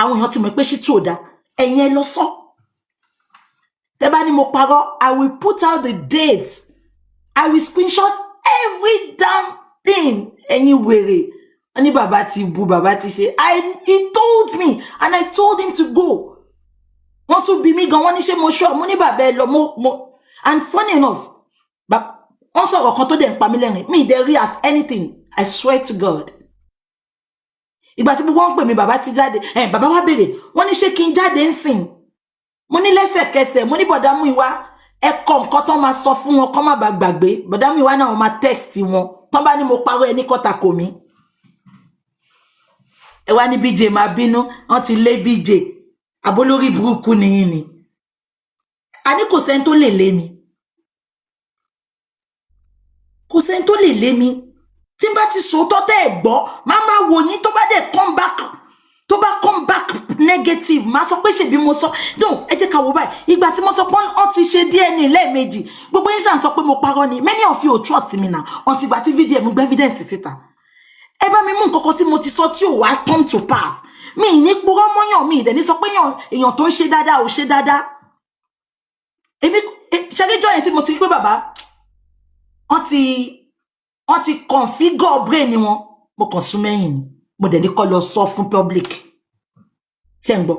àwọn èèyàn ti mọ̀ pé Shittu ò dá ẹ̀yin ẹ lọ sọ tẹ́ bá ní mo parọ́ I will put out the dates I will screenshot every damn thing ẹ̀yin wèrè ní bàbá ti bu bàbá ti ṣe he told me and I told him to go wọ́n tún bí mi gan wọ́n ní ṣe mo sure mo ní bàbá ẹ lọ mo and funny enough wọ́n sọ̀rọ̀ kan tó dẹ̀ ń pa mí lẹ́rìn mi dẹ̀ rí as anything I swear to God ìgbà tí gbogbo wọn pè mí bàbá ti jáde bàbá wa béèrè wọ́n ní ṣé kí n jáde ń sìn mo ní lẹ́sẹ̀kẹsẹ̀ mo ní bọ̀dá Múyìwá ẹ kọ nǹkan tán máa sọ fún wọn kán má bàa gbàgbé bọ̀dá Múyìwá náà wọ́n máa text wọn tán bá ní mo parọ́ ẹni kọ́ta kò mí ẹ wá ní BJ máa bínú wọ́n ti lé BJ àbólórí burúkú nìyí ni a ní kò sẹ́ni tó lè lé mi kò sẹ́ni tó lè lé mi tí n bá ti sòótọ́ tẹ́ ẹ̀ gbọ́ máa wò yín tó bá dẹ̀ come back negative máa sọ pé ṣèbí mo sọ dùn ẹ jẹ́ ká wò báyìí ìgbà tí mo sọ pé wọ́n ti ṣe DNA lẹ́ẹ̀mejì gbogbo yín ṣàn sọ pé mo parọ́ ni many of you trust me now until ìgbà tí video mi gbé evidence síta ẹ bá mi mú nǹkan kan tí mo ti sọ tí ò wá come to pass mi ní purọ́ mọ́yàn mi ìdẹ̀ ní sọ pé èèyàn tó ń ṣe dáadáa ò ṣe dáadáa èmi ṣẹ́gẹ́jọ́ yẹn tí mo ti rí pé bàbá wọ́n ti configure brain wọn mo kàn sún mẹ́yìn ni mo dẹ̀ ní kọ́ lọ sọ fún public ṣé ń gbọ́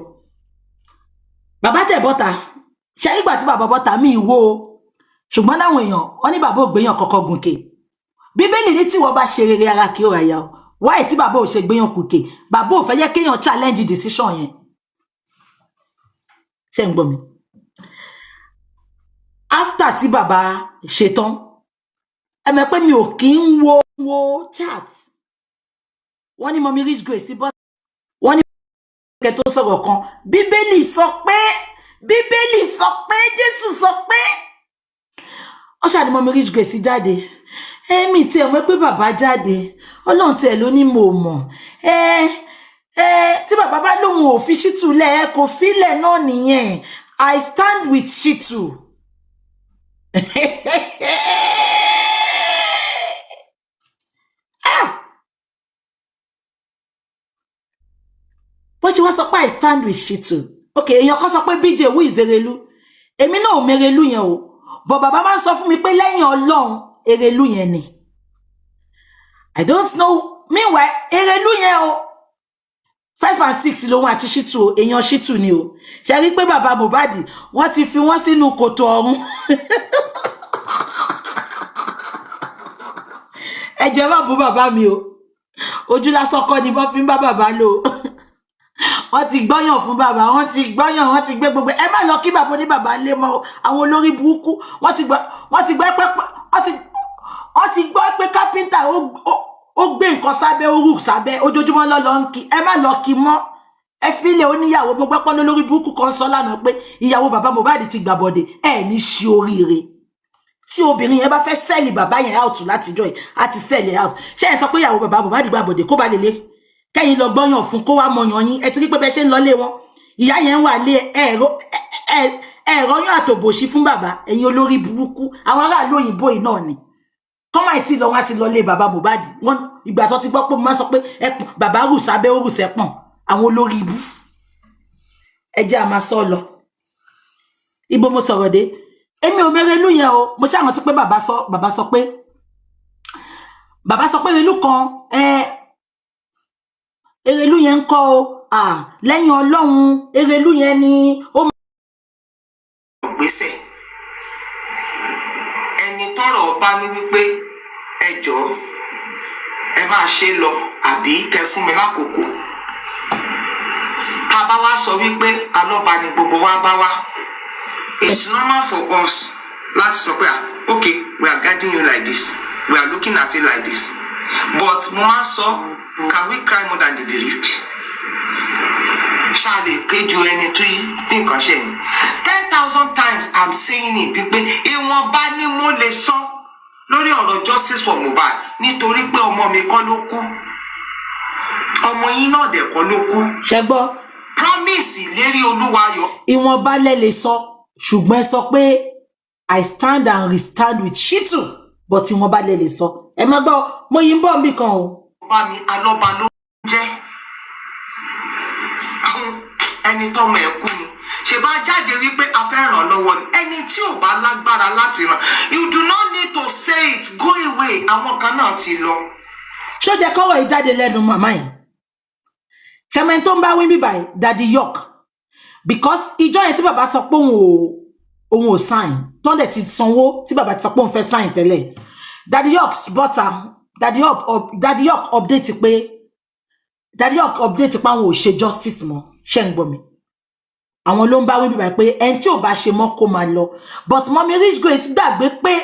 bàbá tẹ̀ bọ́ta ṣe ìgbà tí bàbá bọ́ta mi wo ṣùgbọ́n láwọn èèyàn wọ́n ní bàbá ògbéyàn kọ́kọ́ gùnkè bíbélì ní tí wọ́n bá ṣe rere ara kí ó ra ya o wáyé tí bàbá ò ṣe gbéyàn kùkè bàbá ò fẹ́ jẹ́ kéèyàn challenge decision yẹn ṣé ń gbọ́ mi after tí bàbá ṣetán ẹ mọ̀ pé mi ò kí ń wo chat wọ́n ní Mommy Rich Grace bọ́ wọ́n ní kẹ́ tó sọ̀rọ̀ kan bíbélì sọ pé Jésù sọ pé ó ṣàdí Mommy Rich Grace jáde èmi tí ẹ mọ̀ pé bàbá jáde Ọlọ́run tí ẹ ló ní mo mọ̀ tí bàbá bá lóhun ò fi Ṣítù lẹ̀ kò filẹ̀ náà nìyẹn I stand with Ṣítù bó ṣe wá sọ pé I stand with Ṣítù okay èèyàn kan sọ pé BJ who is Erelu èmi náà ò mèrèlú yẹn o bọ̀ bàbá máa ń sọ fún mi pé lẹ́yìn Ọlọ́run Erelu yẹn ni I don't know meanwhile Erelu yẹn o 5 and 6 lòun àti Ṣítù o èèyàn Ṣítù ni o ṣe rí pé bàbá Mohbad wọ́n ti fi wọ́n sínú kòtò ọ̀run ẹjọ́ má bú bàbá mi o ojú lásán kọ́ ni wọ́n fi ń bá bàbá lò wọ́n ti gbọ́yàn fún bàbá wọ́n ti gbé gbogbo ẹ má lọ kí bàbá ní bàbá lé mọ́ àwọn olórí burúkú wọ́n ti gbọ́ pé kápẹ́ńtà ó gbé nǹkan sábẹ́ ó rù sábẹ́ ojoojúmọ́ lọ́lọ́ ń kí ẹ má lọ kí mọ́ ẹ fílẹ̀ oníyàwó mo gbọ́ pọ́n lórí burúkú kan sọ lánàá pé ìyàwó bàbá Mohbad ti gbàbọ̀dẹ̀ ẹ ní ṣe oríire tí obìnrin yẹn bá fẹ́ sẹ́ẹ̀lì bàbá yẹn out látijọ́ ẹ̀ àti sẹ́ẹ̀lì out ṣé ẹ sọ pé ìyàwó bàbá Mohbad gbàbọ̀dẹ̀ kó ba lè lé kẹ́yìn lọ gbọ́yàn fún kó wá mọ̀yàn yín ẹ ti rí pé bẹ́ẹ̀ ṣe ń lọlé wọn ìyá yẹn wà lé ẹ̀rọ yán àtòbòṣí fún bàbá ẹ̀yin olórí burúkú àwọn aráàlú òyìnbó yìí náà ni kọ́má ìtì lọ wọn àti lọlé bàbá Mohbad wọn ìgbà tó ti gbọ́ pé mo máa sọ pé ẹpọ̀n bàbá rù sábẹ́ ó rù sẹ́pọ̀n àwọn olórí ibú ẹ jẹ́ àmà sọ lọ ibo mo sọ̀rọ̀ dé èmi ò mẹ́rẹ̀lú yẹn o mo ṣàrántí pé bàbá sọ pé Erelu kan Erelu yẹn ń kọ́ o lẹ́yìn Ọlọ́run Erelu yẹn ni ó gbèsè ẹni tọ́rọ̀ ọba ní wípé ẹ jọ̀ọ́ ẹ máa ṣe lọ àbí kẹ́ fún mi lákòókò tá bá wá sọ wípé alọ́ba ni gbogbo wa bá wá it's normal for us láti sọ pé okay we are guiding you like this we are looking at it like this but mo máa sọ can we cry more than the bereaved ṣá lè kéjú ẹni tó yí nǹkan ṣe ni 10,000 times I'm saying it wípé ìwọ̀nba ni mo lè sọ lórí ọ̀rọ̀ justice for Mohbad nítorí pé ọmọ mi kọ́ ló kú ọmọ yín náà dẹ̀ kọ́ ló kú ṣẹ́gbọ́ promise lérí Olúwayọ̀ ìwọ̀nba lẹ lè sọ ṣùgbọ́n ẹ sọ pé I stand and restand with Ṣítù but ìwọ̀nba lẹ lè sọ ẹ má gbọ́ mo yí ń bọ̀ mí kan o ọba mi alọ́ba ló jẹ́ ẹni tọ́mọ ẹ̀ kú ni ṣe bá jáde wípé a fẹ́ ràn lọ́wọ́ ẹni tí ò bá lágbára láti ràn you do not need to say it go away àwọn kan náà ti lọ. ṣó jẹ́ kọ́wọ́ yìí jáde lẹ́nu màmá yìí ṣẹ́mẹ́ tó ń bá wí bíbá yìí Daddy York because ìjọ yẹn tí bàbá sọ pé òun ò sign tó ń dẹ̀ ti sanwó tí bàbá ti sọ pé òun fẹ́ sign tẹ́lẹ̀ Daddy York bọ́ta Daddy York update pé àwọn ò ṣe justice mọ́ ṣé ń gbọ́ mi àwọn ló ń bá wí bíbá pé ẹni tí ò bá ṣe mọ́ kó máa lọ but Mommy Rich Grace gbàgbé pé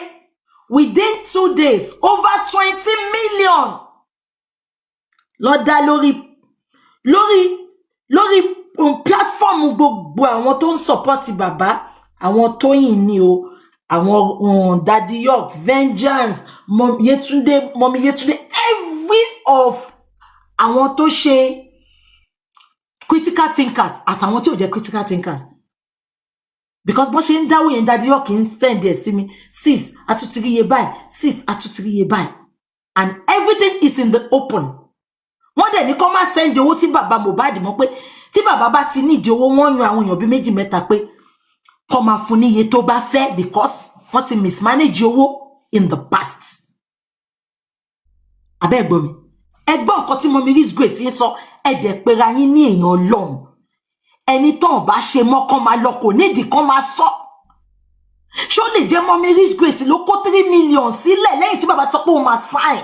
within 2 days over 20 million lọ dá lórí platform gbogbo àwọn tó ń support bàbá àwọn Tóyìn ni o àwọn Daddy York Vengeance Mommy Yetunde every of àwọn tó ṣe critical thinkers àtàwọn tí ò jẹ́ critical thinkers because bó ṣe ń dáwọ́ yẹn Daddy York ń send ẹ̀ sí mi 6 àtúntìríye báyìí 6 àtúntìríye báyìí and everything is in the open wọ́n dẹ̀ ní kó má send owó sí bàbá Mohbad mọ́ pé tí bàbá bá ti nídìí owó wọ́n yan àwọn èèyàn bí méjì mẹ́ta pé kó máa fún ní iye tó bá fẹ́ because wọ́n ti mismanage owó in the past abẹ́ ẹ̀gbọ́n mi ẹgbọ́n nǹkan tí Mommy Rich Grace ń sọ ẹ̀dẹ̀ pera yín ní èèyàn Ọlọ́run ẹni tó bá ṣe mọ́ kan máa lọ kò nídìí kan máa sọ ṣó lè jẹ́ Mommy Rich Grace ló kó 3 million sílẹ̀ lẹ́yìn tí bàbá sọ pé ó máa sign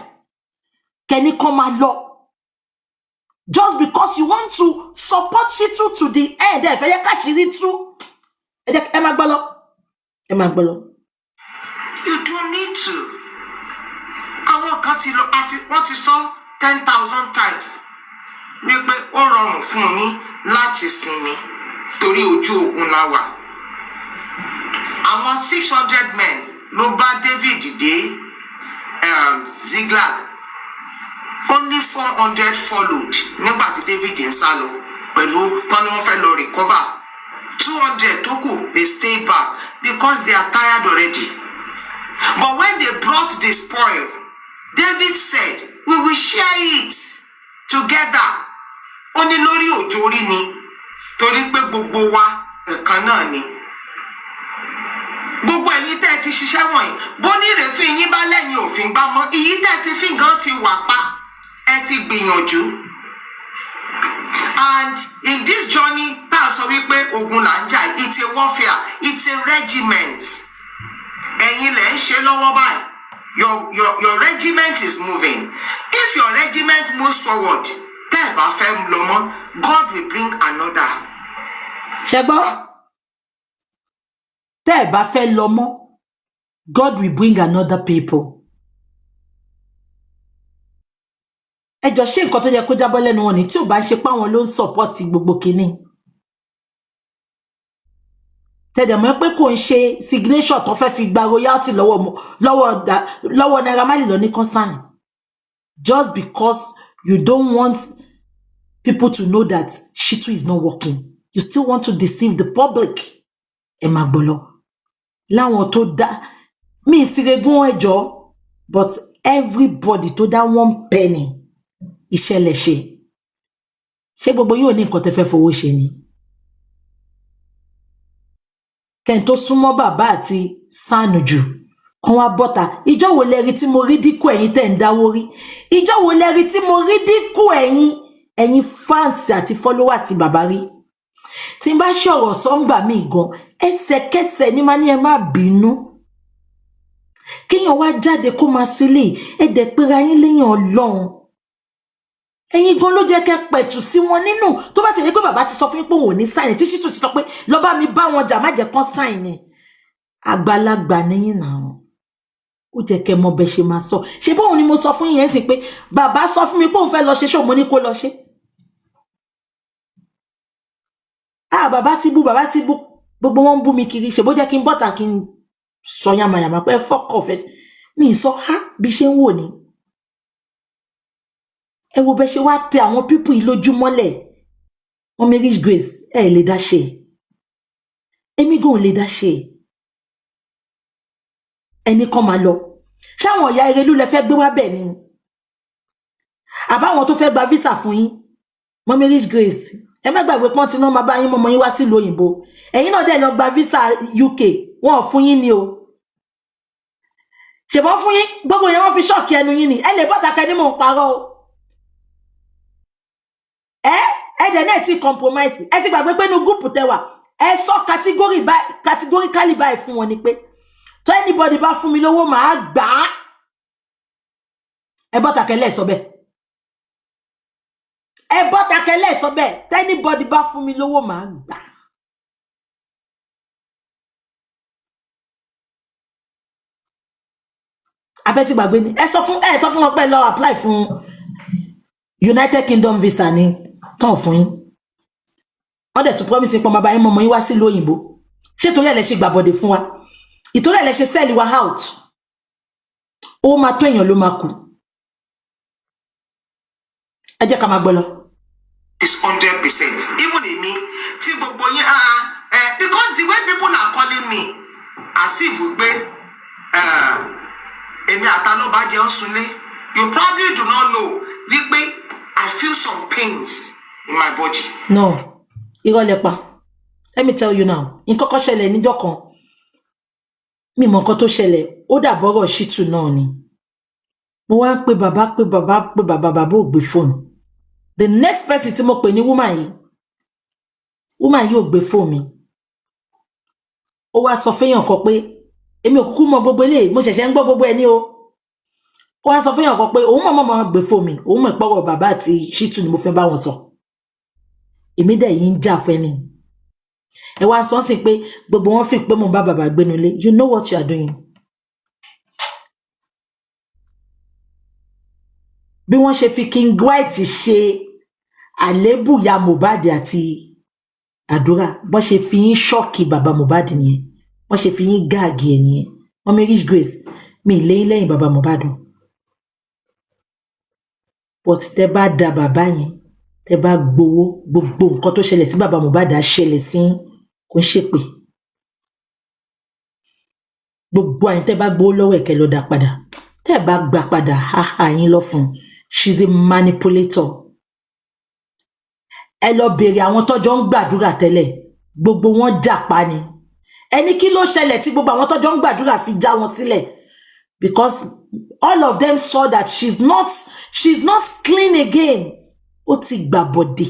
kẹ́ni kan máa lọ just because you want to support Shitu to the end ẹ fẹ́ yẹ ká ṣírí tú ẹ máa gbọ́ lọ. You don't need to. Àwọn kan ti lọ wọ́n ti sọ 10,000 times wípé ó rọrùn fún yín láti sinmi torí ojú ogun la wà. Àwọn 600 men ló bá David dé Ziklag. Only 400 followed nígbà tí David ń sá lọ pẹ̀lú tán ni wọ́n fẹ́ lọ recover. 200 tó kù they stay back because they are tired already. But when they brought the spoil, David said, we will share it together. Ó ní lórí òjò rí ni torí pé gbogbo wa ẹ̀kan náà ni. Gbogbo ẹ̀yin tẹ́ ti ṣiṣẹ́ wọ̀nyí bó ní ìrèfín yín bá lẹ́yìn òfin gbá mọ́ ìyí tẹ́ ti fi gan ti wà pa ẹ ti gbìyànjú. And in this journey tá a sọ wípé ogun là ń jà it's a warfare it's a regiment. Ẹ̀yin lẹ ń ṣe lọ́wọ́ báyìí. Your regiment is moving. If your regiment moves forward, tẹ́ ẹ bá fẹ́ lọ mọ́, God will bring another. Ṣẹ́gbọ́, tẹ́ ẹ bá fẹ́ lọ mọ́, God will bring another people. Ẹ jọ ṣe nǹkan tó yẹ kó jábọ́ lẹ́nu wọn ni tí ò bá ṣe páwọn ló ń support gbogbo kìíní. Tẹ́dẹ̀ mọ̀ pé kò ń ṣe signature tó fẹ́ fi gba royalty lọ́wọ́ Naira Marley lọ ní consign. Just because you don't want people to know that Shitu is not working. You still want to deceive the public. Ẹ máa gbọ́ lọ. Láwọn tó dá mi ìsìrègùn ẹjọ́ but everybody tó dá 1 penny ìṣẹ̀lẹ̀ ṣe. Ṣé gbogbo yóò ní nǹkan tẹ́ fẹ́ fowó ṣe ni? Kẹ́n tó súnmọ́ bàbá àti sànù jù kan wá bọ́ta ìjọ́ wo lẹ́rí tí mo rí dínkù ẹ̀yin tẹ́ ń dáwó rí ìjọ́ wo lẹ́rí tí mo rí dínkù ẹ̀yin fans àti followers bàbá rí tí n bá ṣọ̀rọ̀ sọ́ngbà mi gan ẹsẹ̀kẹsẹ̀ ní máa ní ẹ má bínú kéèyàn wá jáde kó máa sílé ẹ̀dẹ̀ pera yín léèyàn Ọlọ́run ẹ̀yin gan ló jẹ́ kẹ́ pẹ̀tù sí wọn nínú tó bá ti rí pé bàbá ti sọ fún yín pé òun ò ní sáìn tí Shitu ti sọ pé lọ bá mi bá wọn jà má jẹ́ kán sáìn ni àgbàlagbà níyìn náà ó jẹ́ kẹ́ mọ̀ bẹ́ ṣe máa sọ ṣe bóun ni mo sọ fún yín yẹn sì pé bàbá sọ fún mi pé òun fẹ́ lọ ṣe ṣó mo ní kó lọ ṣe bàbá ti bú gbogbo wọn ń bú mi kiri ṣe bó jẹ́ kí n bọ́ta kí n sọ yamayama pé fọ́kọ̀ fẹ́ mi sọ bí ṣe ń wò ni ẹ wo bẹ́ ṣe wá tẹ àwọn pípù yìí lójú mọ́lẹ̀ Mommy Rich Grace ẹ lè dá ṣe èmi gan ò lè dá ṣe ẹni kan máa lọ ṣáwọn ìyá Erelu lẹ fẹ́ gbé wá bẹ̀ ni àbáwọn tó fẹ́ gba visa fún yín Mommy Rich Grace ẹ má gbàgbé pọ́n tí náà máa bá yín mọ́mọ́ yín wá sílùú òyìnbó ẹ̀yin náà dẹ̀ lọ gba visa UK wọn ò fún yín ni o ṣèbọn fún yín gbogbo yẹn wọ́n fi ṣọ́ọ̀kì ẹnu yín ni ẹ lè bọ́ta kẹ́ ní mò ń parọ́ o ẹ̀dẹ̀ náà ti compromise ẹ ti gbàgbé pé inú gúùpù tẹwà ẹ sọ categorically báyìí fún wọn ni pé tó anybody bá fún mi lówó màá gbà á ẹ bọ́ta kẹ́lẹ́ sọ bẹ́ẹ̀ ẹ bọ́ta kẹ́lẹ́ sọ bẹ́ẹ̀ tó anybody bá fún mi lówó màá gbà á. abẹ́ ti gbàgbé ni ẹ sọ fún wọn pé lọ apply fún United Kingdom visa ni tán fún yín wọ́n dẹ̀ tún promise pé ọmọ bá yín mọ́mọ́ yín wá sí lóyìnbó ṣé torí ẹ̀ lẹ ṣe gbàbọ̀dẹ̀ fún wa ìtorí ẹ̀ lẹ ṣe sẹ́ẹ̀lì wa out ó máa tó èèyàn ló máa kù ẹ jẹ́ ká máa gbọ́ lọ. It's 100%. Even in me, tí gbogbo yín because the way people are calling me as if we èmi àtàlọ́ba jẹun sunlé you probably do not know wípé I feel some pains in my body. No, irọ́ lẹ pa. Let me tell you now. Nǹkan kan ṣẹlẹ̀ níjọ́ kan. Mi mọ̀ nǹkan tó ṣẹlẹ̀. Ó dà bọ́rọ̀ Shitu náà ni. Mo wá ń pe bàbá ò gbé phone. The next person tí mo pè ní woman yìí. woman yóò gbé fóònù mi ó wá sọ fẹ́yàn kan pé èmi ò kúkú mọ gbogbo eléyìí mo ṣẹ̀ṣẹ̀ ń gbọ́ gbogbo ẹni o ó wá sọ fẹ́yàn kan pé òun mọ̀ gbé fóònù mi òun mọ̀ ìpọ́wọ́ bàbá àti Ṣítù ni mo fẹ́ bá wọn sọ èmi dẹ̀ yìí ń jà fẹ́ ni ẹ wá sọ sí pé gbogbo wọn fi pé mo bá bàbá gbénu lé you know what you are doing. bí wọ́n ṣe fi King White ṣe àlébù ya Mohbad àti àdúrà bọ́n ṣe fi yín ṣọ́ọ̀kì bàbá Mohbad nìyẹn wọ́n ṣe fi yín gáàgì ẹ̀ nìyẹn Mummy Rich Grace mi lẹ́yìn lẹ́yìn bàbá Mohbad but tẹ́ bá da bàbá yẹn tẹ́ bá gbowó gbogbo nǹkan tó ṣẹlẹ̀ sí bàbá Mohbad á ṣẹlẹ̀ sí kò ń ṣèpè gbogbo àyìn tẹ́ bá gbowó lọ́wọ́ ẹ̀kẹ́ ló dá padà tẹ́ bá gbà padà háhá yín lọ fún she's a manipulator ẹ lọ béèrè àwọn tọ́jọ́ ń gbàdúrà tẹ́lẹ̀ gbogbo wọn jàpá ni ẹni kí ló ṣẹlẹ̀ tí gbogbo àwọn tọ́jọ́ ń gbàdúrà fi já wọn sílẹ̀ because all of them saw that she's not clean again ó ti gbà bọ̀dé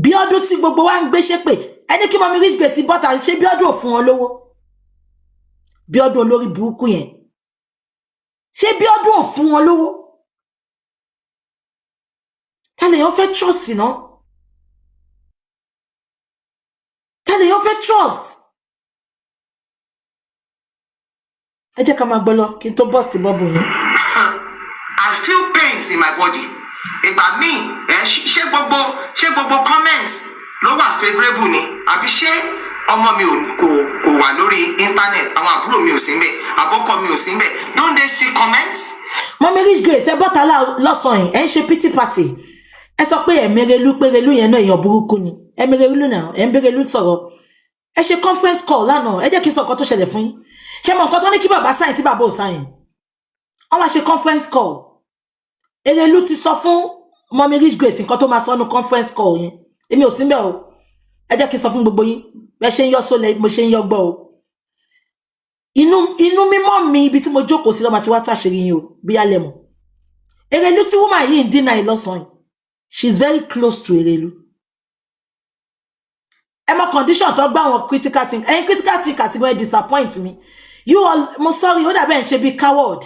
bí ọdún tí gbogbo wa ń gbé ṣépè ẹni kí Mummy Rich Grace bọ́ta ṣe bí ọdún ò fún wọn lówó bí ọdún olórí burúkú yẹn ṣe bí ọdún ò fún wọn lówó ta lèèyàn fẹ́ trust ná ta lèèyàn fẹ́ trust ẹ jẹ́ ká máa gbọ́ lọ kí n tó bọ́ọ̀sì bọ́ọ̀bù yẹn. I feel pains in my body. Ìgbà míì ṣé gbogbo comments ló wà favourable ni àbí ṣé ọmọ mi kò wà lórí internet àwọn àbúrò mi ò sí ńbẹ̀ àbọ́kọ mi ò sí ńbẹ̀ don't they see comments. Mummy Rich Grace ẹ bọ́ta lọ́sàn-án ẹ ń ṣe pity party ẹ sọ pé ẹ̀mẹ́rẹ́lú pérélú yẹn náà èèyàn burúkú ni ẹ̀mẹ́rẹ́lú náà ẹ̀mẹ́rẹ́lú sọ̀rọ̀ ẹ ṣe conference call lánàá ẹ jẹ́ kí n sọ nǹkan tó ṣẹlẹ̀ fún yín ṣé mọ nǹkan tó ní kí bàbá sáyìn tí bàbá ò sáyìn wọ́n wá ṣe conference call Erelu ti sọ fún Mummy Rich Grace nǹkan tó máa sọ nínú conference call yẹn èmi ò sí ńbẹ̀ o ẹ jẹ́ kí n sọ fún gbogbo yín bẹ́ẹ̀ ṣe ń yọ sólẹ̀ mo ṣe ń yọ gbọ́ o inú mímọ́ mi ibi tí mo jókòó sí lọ́mọ àti wá tó àṣírí yín o bí alẹ́ mọ̀ Erelu tí woman yìí ń dínà ìlọ́sàn-án she's very close to Erelu ẹ mọ condition tó gbá àwọn critical think ẹ̀yin critical think àti gan disappoint me you all mo sorry ó dàbẹ̀ ń ṣe bí coward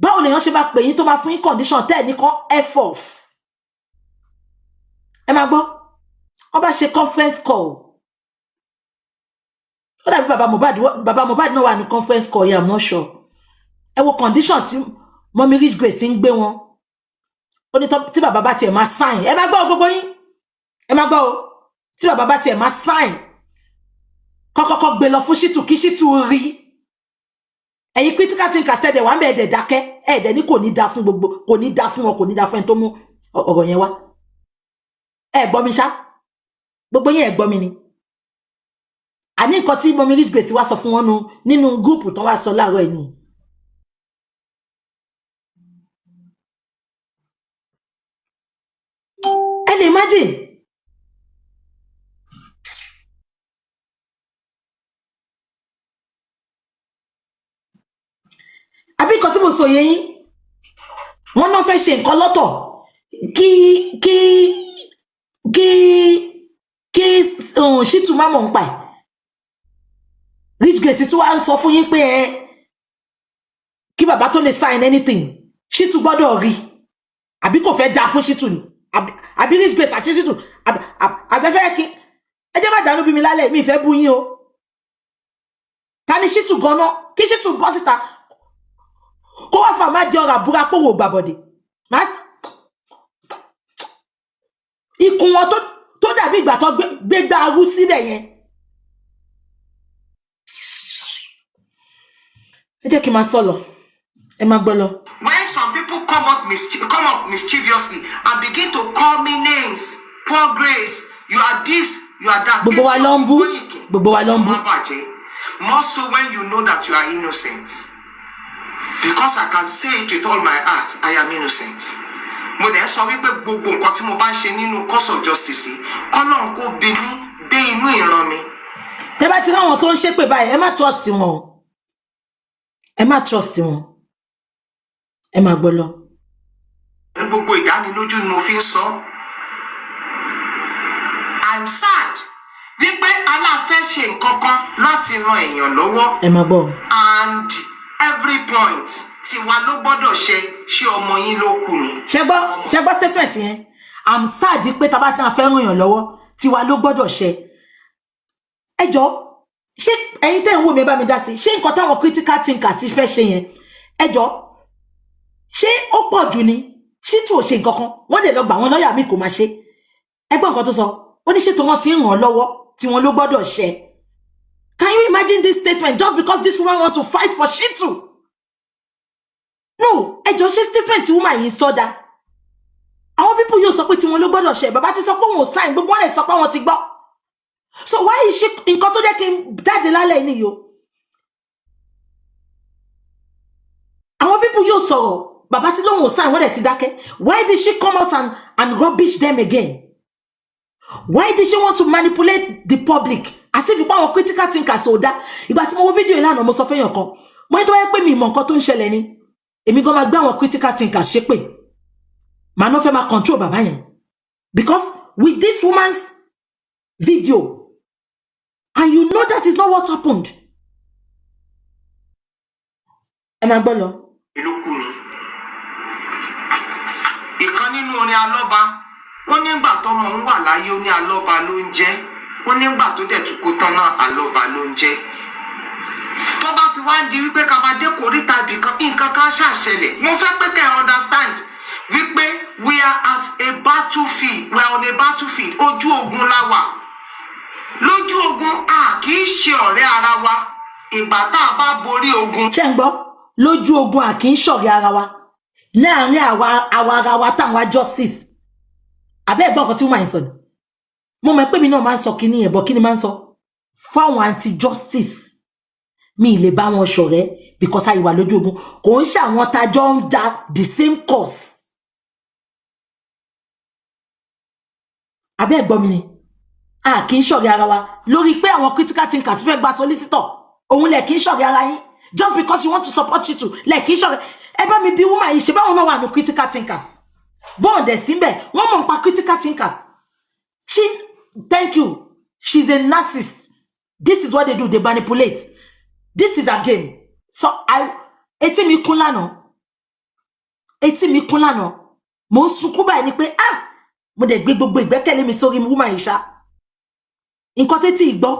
báwo lèèyàn ṣe máa pè yín tó máa fún yín condition tẹ́ ẹ̀ ní kan f off ẹ máa gbọ́ wọ́n bá ṣe conference call ó dàbí bàbá Mohbad náà wà ní conference call yẹn I'm not sure ẹ wo condition tí Mummy Rich Grace ń gbé wọn ó ní tí bàbá bá tiẹ̀ máa sign ẹ máa gbọ́ gbogbo yín ẹ máa gbọ́ o tí bàbá bá tiẹ̀ máa sign kọ́kọ́kọ́ gbé lọ fún Ṣítù kí Ṣítù rí ẹ̀yin critical thinkers tẹ́lẹ̀ wà ń bẹ̀ ẹ̀dẹ̀ dákẹ́ ẹ̀dẹ̀ ní kò ní dá fún gbogbo kò ní dá fún wọn kò ní dá fún ẹni tó mú ọ̀rọ̀ yẹn wá ẹ gbọ́ mi ṣá gbogbo yín ẹ gbọ́ mi ni àní nǹkan tí Mummy Rich Grace wá sọ fún wọn nínú gúrùpù tó wá sọ láàárọ̀ ẹ̀ ni ẹ lè imagine àbí nǹkan tí mo sọ yẹn yín wọ́n náà fẹ́ ṣe nǹkan lọ́tọ̀ kí Ṣítù má mọ̀ ń pa ẹ̀ Rich Grace tí wàá sọ fún yín pé kí bàbá tó lè sign anything Ṣítù gbọ́dọ̀ rí àbí kò fẹ́ dá fún Ṣítù ni àbí Rich Grace àti Ṣítù àbẹ́fẹ́ kí ẹ jẹ́ má dànù bí mi lálẹ́ mi ìfẹ́ bú yín o ta ni Ṣítù gan-an kí Ṣítù bọ́ síta kó wá fà má jẹ́ ọ̀rọ̀ àbúrà pé wò gbàbọ̀dẹ̀ ikùn wọn tó dàbí ìgbà tó gbégbá arú síbẹ̀ yẹn ẹ jẹ́ kí n máa sọ lọ ẹ máa gbọ́ lọ. When some people come up mischievously and begin to call me names poor Grace you are this you are that. gbogbo wa ló ń bú gbogbo wa ló ń bú. More so when you know that you are innocent. Because I can say it with all my heart, I am innocent. Mo dẹ̀ sọ wípé gbogbo nǹkan tí mo bá ń ṣe nínú course of justice Ọlọ́run kó bí mi dé inú ìran mi. Tẹ́ bá ti ráwọn tó ń ṣépè báyìí ẹ má trust wọn ẹ má trust wọn ẹ má gbọ́ lọ. Gbogbo ìdánilójú ni mo fi ń sọ I'm sad wípé aláfẹ́ ṣe nǹkan kan láti ran èèyàn lọ́wọ́. Ẹ máa gbọ́. And every point tiwa ló gbọ́dọ̀ ṣe ọmọ yín ló kù ni. Ṣé gbọ́ statement yẹn? I'm sad pé tá bá tán fẹ́ ràn yàn lọ́wọ́ tiwa ló gbọ́dọ̀ ṣe. Ẹ jọ̀ọ́ ṣé ẹ̀yin tẹ́ ń wò mí bá mi dá sí ṣé nǹkan táwọn critical thinkers fẹ́ ṣe yẹn ẹ jọ̀ọ́ ṣé ó pọ̀ jù ni Shittu ò ṣe nǹkan kan wọ́n dẹ̀ lọ gbà wọn lọ́ọ̀yà mi kò máa ṣe ẹgbọ́n nǹkan tó sọ ó ní Shittu wọn ti ń ràn lọ́wọ́ tí wọn ló gbọ́dọ̀ ṣe. Can you imagine this statement just because this woman want to fight for Shittu? No, ẹ jọ̀ọ́ ṣé statement tí woman yìí sọ dá àwọn people yóò sọ pé tí wọn ló gbọ́dọ̀ ṣe bàbá ti sọ pé wọn ò sign gbogbo wọn lè sọ pé wọn ti gbọ́. So why is she nǹkan tó jẹ́ kí n jáde lálẹ́ ní yo? Àwọn people yóò sọ̀rọ̀ bàbá tí lóhùn ò sign wọ́n dẹ̀ ti dákẹ́. Why did she come out and rubbish them again? Why did she want to manipulate the public as if ipa àwọn critical thinkers ò dá? Ìgbà tí mo wo fídíò ìlànà mo sọ fẹ́yàn kan mo ní tó wáyé pé mi ìmọ̀ nǹkan tó ń ṣẹlẹ̀ ni èmi gan máa gbé àwọn critical thinkers ṣépè màá náà fẹ́ máa control bàbá yẹn because with this woman's video and you know that is not what happened. Ẹ máa gbọ́ lọ. Ìlú kù ni. Ìkan nínú orin Alọ́ba ó nígbà tọ́mọ ń wà láyé ó ní Alọ́ba ló ń jẹ́ ó nígbà tó dẹ̀ tún kó tán náà Alọ́ba ló ń jẹ́. Tó bá ti wá ń di wípé ká máa dé kòríta ibì kan nǹkan kan ṣàṣẹlẹ̀ mo fẹ́ pé kẹ́ ẹ understand wípé we are at a battlefield we are on a battlefield ojú ogun la wà. Lójú ogun a kì í ṣe ọ̀rẹ́ ara wa ìgbà tá a bá borí ogun. Ṣé ń gbọ́ lójú ogun a kì í ṣọ̀rẹ́ ara wa láàrin àwa ara wa táwọn justice àbẹ́ ẹ̀gbọ́n kan tí wọ́n máa ń sọ ni mo mọ̀ pé mi náà máa ń sọ kíní ẹ̀bọ̀ kíní máa ń sọ fáwọn anti-justice mi lè bá wọn ṣọ̀rẹ́ because àìwà lójú ogun kò ń ṣàwọn tájọ́ ń da the same cause àbẹ́ ẹ̀gbọ́n mi ni a kì í ṣọ̀rẹ́ ara wa lórí pé àwọn critical thinkers fẹ́ gba solicitor òun lẹ̀ kì í ṣọ̀rẹ́ ara yín just because you want to support Shittu lẹ̀ kì í ṣọ̀rẹ́ ẹ bá mi bí woman yìí ṣe báwọn náà wà ní critical thinkers bọ́ọ̀ dẹ̀ síbẹ̀ wọ́n mọ̀ nípa critical thinkers thank you she's a narcissist this is what they do they manipulate this is a game so etí mi kún lánàá mo ń sunkún báyìí ni pé mo dẹ̀ gbé gbogbo ìgbẹ́kẹ̀lé mi sórí woman yìí ṣá nǹkan tẹ́tí ìgbọ́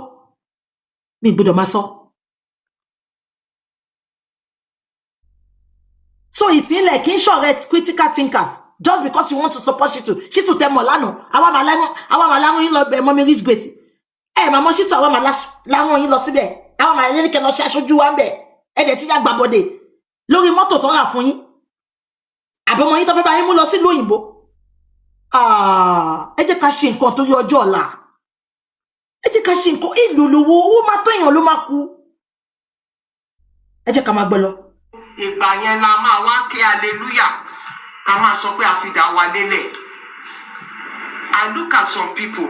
mi gbọ́dọ̀ máa sọ. So ìsìnlẹ̀ kì í ṣọ̀rẹ́ critical thinkers just because you want to support Shittu tẹ́ mọ̀ lánàá àwa máa láwọn yín lọ bẹ̀ mọ́ mi Rich Grace máa mọ́ Shittu àwa máa láwọn yín lọ síbẹ̀ àwa máa yẹn ní kẹ́ lọ ṣe aṣojú wa ń bẹ̀ ẹ̀dẹ̀ tí yá gbàbọ̀dẹ̀ lórí mọ́tò tó rà fún yín àbọ̀mọ́ yín tó fẹ́ bá yín mú lọ sílùú òyìnbó ẹ jẹ́ ká ṣe nǹkan tó yọ ọjọ́ ọ̀la ẹ jẹ́ ká ṣe nǹkan ìlú lówó owó máa tó èèyàn ló máa kú ẹ jẹ́ ká máa gbọ́ lọ. Ìgbà yẹn la máa wá ké hallelujah ká máa sọ pé a fi dá wa lélẹ̀. I look at some people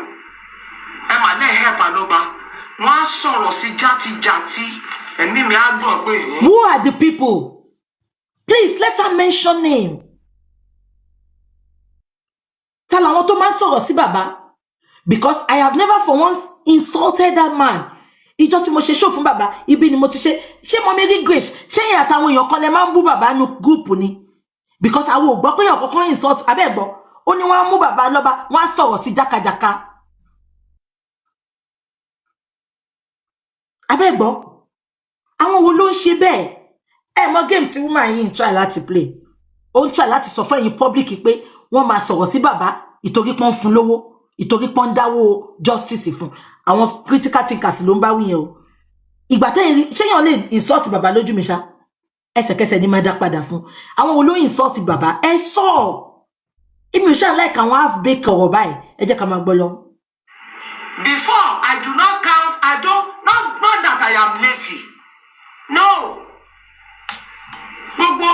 ẹ mà lẹ́ help Alọ́ba wọ́n á sọ̀rọ̀ sí játijàti ẹ̀mí mi á gbọ̀n pé. Who are the people? Please let her mention name. Ta làwọn tó máa ń sọ̀rọ̀ sí bàbá because I have never for once insulted that man. Ìjọ́ tí mo ṣe show fún bàbá ibi ni mo ti ṣe mo mi rí Grace ṣé yẹn àtàwọn èèyàn kan lè máa ń bú bàbá nu group ni because àwọn ò gbọ́ pé èèyàn kankan insult abẹ́ gbọ́ ó ní wọ́n á mú bàbá Lọ́ba wọ́n á sọ̀rọ̀ sí jákàjàká abẹ́ gbọ́ àwọn wo ló ń ṣe bẹ́ẹ̀ mọ game tí woman yìí ń try láti play ó ń try láti sọ fún ẹ̀yin public pé wọ́n máa sọ̀rọ̀ sí bàbá ìtorí pọ́n fún lówó ìtorí pọ́n dáwó justice fún àwọn critical thinkers ló ń bá wí yẹn o ìgbà tẹ́yìn ṣéyàn lè insult bàbá lójú mi ṣá ẹsẹ̀kẹsẹ̀ ní máa dá padà fún àwọn wo ló insult bàbá ẹ sọ èmi ò ṣáà like àwọn half bake ọ̀rọ̀ báyìí ẹ jẹ́ ká máa gbọ́ lọ. Before I do not count not that I am lazy no gbogbo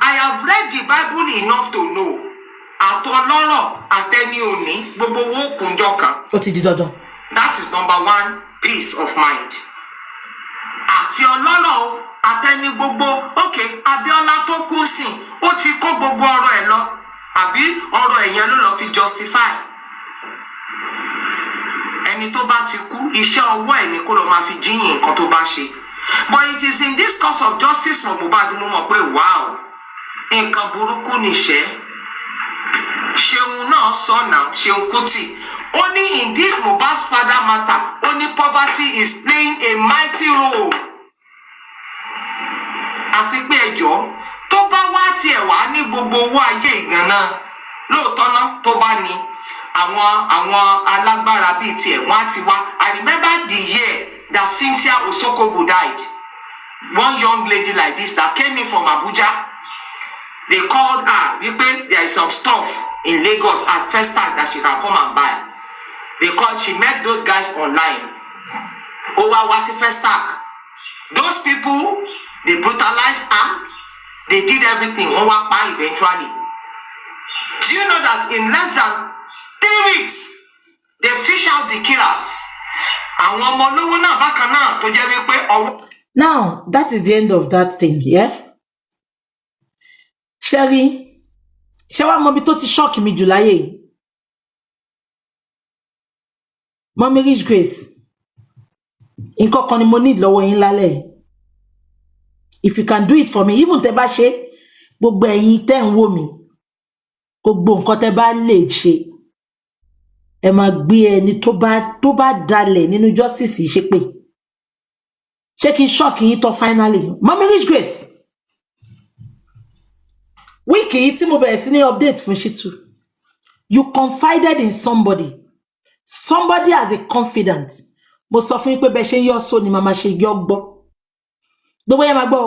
I have read the Bible enough to know àtọlọ́rọ̀ àtẹni òní gbogbo owó kùnjọ kan. Ó ti di dandan. That is number one peace of mind. Àti ọlọ́rọ̀ àtẹni gbogbo okay Abíọ́lá tó kú sí ó ti kó gbogbo ọ̀rọ̀ ẹ̀ lọ àbí ọ̀rọ̀ ẹ̀yẹn ló lọ fi justify. ẹni tó bá ti kú iṣẹ́ ọwọ́ ẹ̀ ni kó lọ máa fi jíyìn nǹkan tó bá ṣe. But it is in this cause of justice for Mohbad mo mọ̀ pé wow nǹkan burúkú nìṣẹ́. Ṣeun náà sọ náà Ṣeun Kuti ó ní in this Mohbad's father matter ó ní poverty is playing a mighty role. Àti pé ẹjọ́ tó bá wá tiẹ̀ wá ní gbogbo owó ayé ìgànnà lóòótọ́ náà tó bá ní àwọn alágbára bíi tiẹ̀ wọ́n á ti wá. I remember the year that Cynthia Osokogu died. One young lady like this that came in from Abuja. They called her, there is some stuff in Lagos at first time that she can come and buy. She met those guys online. Over Wasi first time. Those people, they brutalized her. They did everything. Eventually. Do you know that in less than 3 weeks, they fish out the killers? Now, that is the end of that thing, yeah? Sherry, ṣé mo bi tó ti shock mi jù láyé. Mommy Rich Grace. Nǹkan kan ni mo need lọ́wọ́ yín lálẹ́. If you can do it for me, even tẹ́ bá ṣe gbogbo ẹ̀yin tẹ́ ń wò mí. Gbogbo nǹkan tẹ́ bá lè ṣe. Ẹ máa gbé ẹni tó bá dalẹ̀ nínú justice yìí ṣépè. Ṣé kí n shock yín tó finally. Mommy Rich Grace. Wiki tí mo bẹ̀rẹ̀ sí ní update fún Shitu. You confided in somebody. Somebody has a confidant. Mo sọ fún yín pé bẹ́ ṣe yọ so ni mama ṣe yọ gbọ́. Gbogbo yẹn máa gbọ́.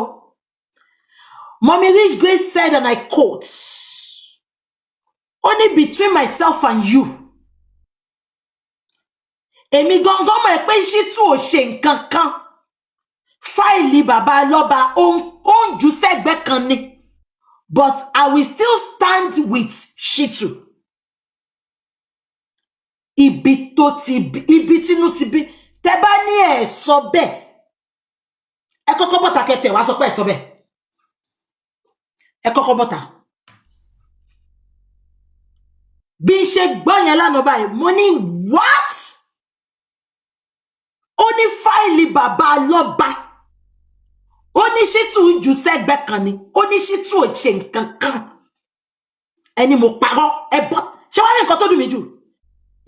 Mommy Rich Grace said, and I quote, only between myself and you. Èmi gangan mọ̀ pé Shitu ò ṣe nǹkan kan. Fáìlì bàbá lọ́ba ó ń jù sẹ́gbẹ́ kan ni. But I will still stand with Shitu. Ibi tínú ti bí. Tẹ́ bá ní ẹ sọ bẹ́ẹ̀. Ẹ kọ́kọ́ bọ́ta kẹ́tẹ̀ wá sọ pé ẹ sọ bẹ́ẹ̀. Ẹ kọ́kọ́ bọ́ta. Bí ṣe gbọ́ yẹn lánàá báyìí, mo ní what? Ó ní fáìlì bàbá lọ́ba. Ó ní Shitu jù sẹ́gbẹ́ kan ni. Ó ní Shitu ò ṣe nǹkan kan. Ẹni mo parọ́ ẹbọ. Ṣé wá ní nǹkan tó dùn mí jù?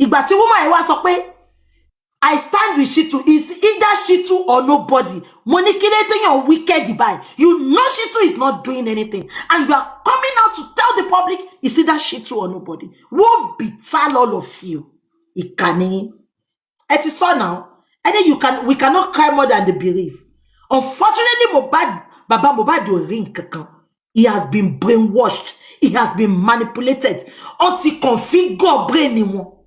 Ìgbà tí woman yẹn wá sọ pé I stand with Shitu is either Shitu or nobody. Mo ní kí lè téèyàn wicked by. You know Shitu is not doing anything. And you are coming out to tell the public it's either Shitu or nobody. Won't betray all of you. Ìkànnì. Ẹ ti sọ now. And then we cannot cry more than the belief. Unfortunately, Baba Mohbad ò rí nǹkankan. He has been brainwashed. He has been manipulated. Until configure brain ni wọn.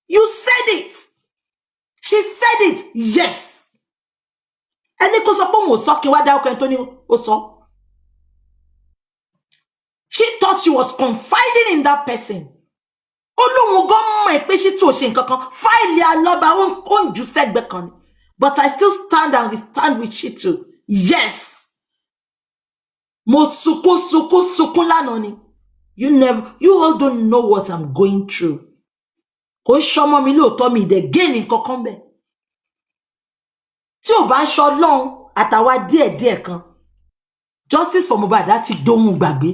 You said it. She said it. Yes. Ẹni kò sọ pé mo sọ kí wá dá ọkọ ẹni tó ní ó sọ. She thought she was confiding in that person. Olóhun gan mọ̀ pé Shitu ò ṣe nǹkankan. Fáìlì alọ́ba ó ń jù sẹ́gbẹ́ kan ni. But I still stand and we stand with Shitu. Yes. Mo sunkún lánàá ni. You all don't know what I'm going through. Kò ṣọmọ mi lóòótọ́ mi ìdẹ̀ gẹ́ẹ̀nì kankan bẹ́ẹ̀. Tí ò bá ṣọ lọ́hùn àtàwa díẹ̀díẹ̀ kan. Justice for Mohbad láti dóhun gbàgbé.